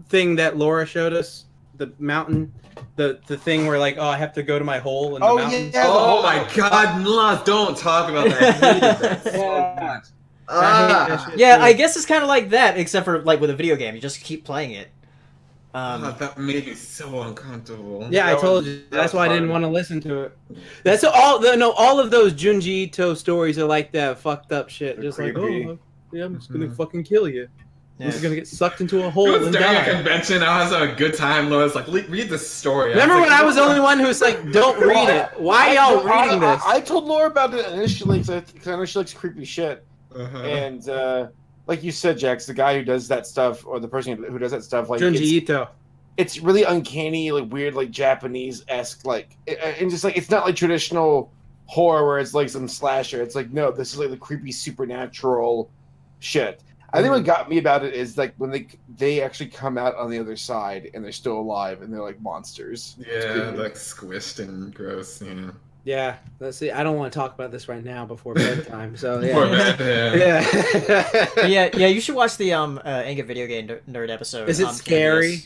thing that Laura showed us, the mountain, the thing where like, oh, I have to go to my hole in the mountains. yeah. Oh my god, no, don't talk about that. I hated that so Yeah. much. I hate that shit Yeah, too. I guess it's kind of like that, except for like with a video game, you just keep playing it. That made me so uncomfortable. Yeah, I That told was- you. that That's was why I didn't fun. want to listen to it. That's all of those Junji Ito stories are like that fucked up shit. They're Just creepy. like, oh, yeah, I'm just gonna fucking kill you. He's gonna get sucked into a hole It was and during a die. convention. I was having a good time. Lois like, read this story. Remember was when like, I was the only one who was like, "Don't read it"? Why y'all reading this? I told Laura about it initially because I know she likes creepy shit. Uh-huh. And like you said, Jax, the guy who does that stuff, or the person who does that stuff, like Junji Ito. it's really uncanny, like weird, like Japanese-esque, like, and just like it's not like traditional horror where it's like some slasher. It's like, no, this is like the creepy supernatural shit. I think what got me about it is like when they actually come out on the other side and they're still alive and they're like monsters. Yeah, like squished and gross. Yeah. Yeah, let's see. I don't want to talk about this right now before bedtime. So Poor yeah, man, yeah. yeah. You should watch the Angry Video Game Nerd episode. Is it scary?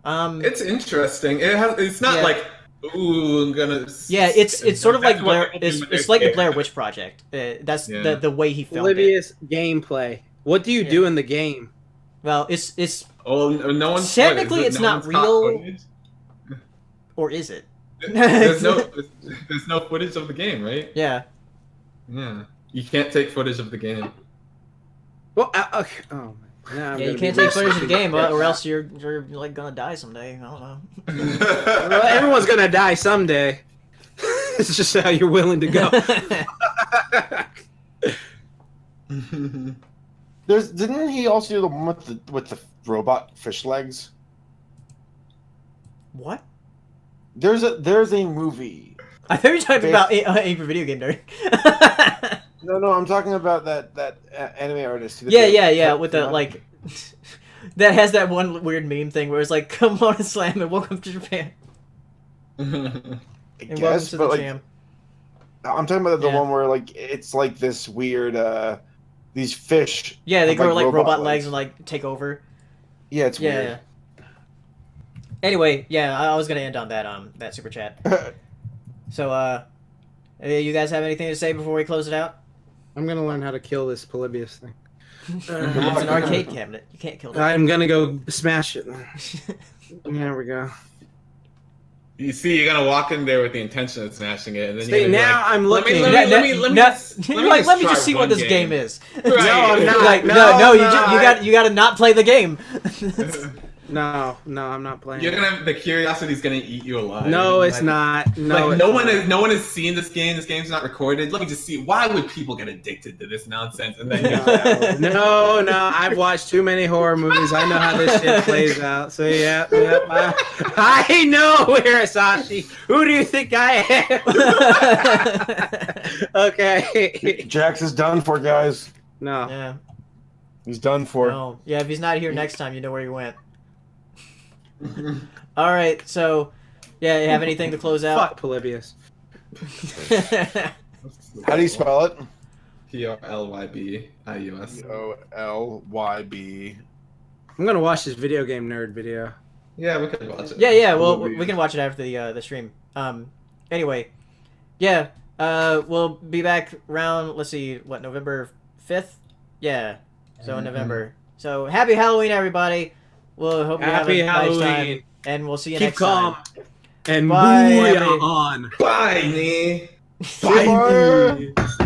It's interesting. It's not Yeah. like, ooh, I'm gonna. Yeah, it's sort of like That's what Blair. people do It's when they're like the scared. Blair Witch Project. That's Yeah. the way he filmed it. Oblivious gameplay. What do you do in the game? Well, it's Oh, no one's. Technically, what, it's no not one's caught real. footage? or is it? There's no footage of the game, right? Yeah. Yeah. You can't take footage of the game. Well, okay. Oh, man. Yeah, you can't take footage of the game, or else you're like gonna die someday. I don't know. Well, everyone's gonna die someday. It's just how you're willing to go. Didn't he also do the one with the robot fish legs? What? There's a movie. I thought you were talking Based- about Angry Video Game Nerd. No, I'm talking about that anime artist. who did Yeah, with the like, that has that one weird meme thing where it's like, "Come on and slam and welcome to Japan I and welcome guess, to but the like jam." I'm talking about the Yeah. one where like it's like this weird these fish. Yeah, they have, grow like robot legs and like take over. Yeah, it's Yeah. weird. Anyway, yeah, I was gonna end on that super chat. So, you guys have anything to say before we close it out? I'm gonna learn how to kill this Polybius thing. It's an arcade cabinet. You can't kill it. I'm gonna go smash it. There we go. You see, you're gonna walk in there with the intention of smashing it, and then See, you're gonna be now like, I'm let me- looking. let me- let me just- you're let me like, just let me try just see what one this game." game is. Right. No, I'm not. Like, No, no, you no. you got to not play the game. No, I'm not playing. You're gonna the curiosity's gonna eat you alive. No, it's Like- not. No, Like, it's no one not. is no one has seen this game. This game's not recorded. Let me just see. Why would people get addicted to this nonsense? And then you No, I've watched too many horror movies. I know how this shit plays out. So yeah, I know where Sashi. Who do you think I am? Okay. Jax is done for, guys. No. Yeah. He's done for. No. Yeah, if he's not here next time, you know where he went. All right, so yeah, you have anything to close out? Fuck Polybius. How do you spell it? POLYBIUS. OLYB. I'm gonna watch this video game nerd video. Yeah, we could watch it. Yeah. Well, we can watch it after the stream. Anyway, yeah. We'll be back around. Let's see, what, November 5th? Yeah. So in November. So happy Halloween, everybody. We'll hope you Happy have a nice Halloween. time, and we'll see you Keep next calm. time. And Bye, booyah every- on. Bye, Nee. Bye. Bye.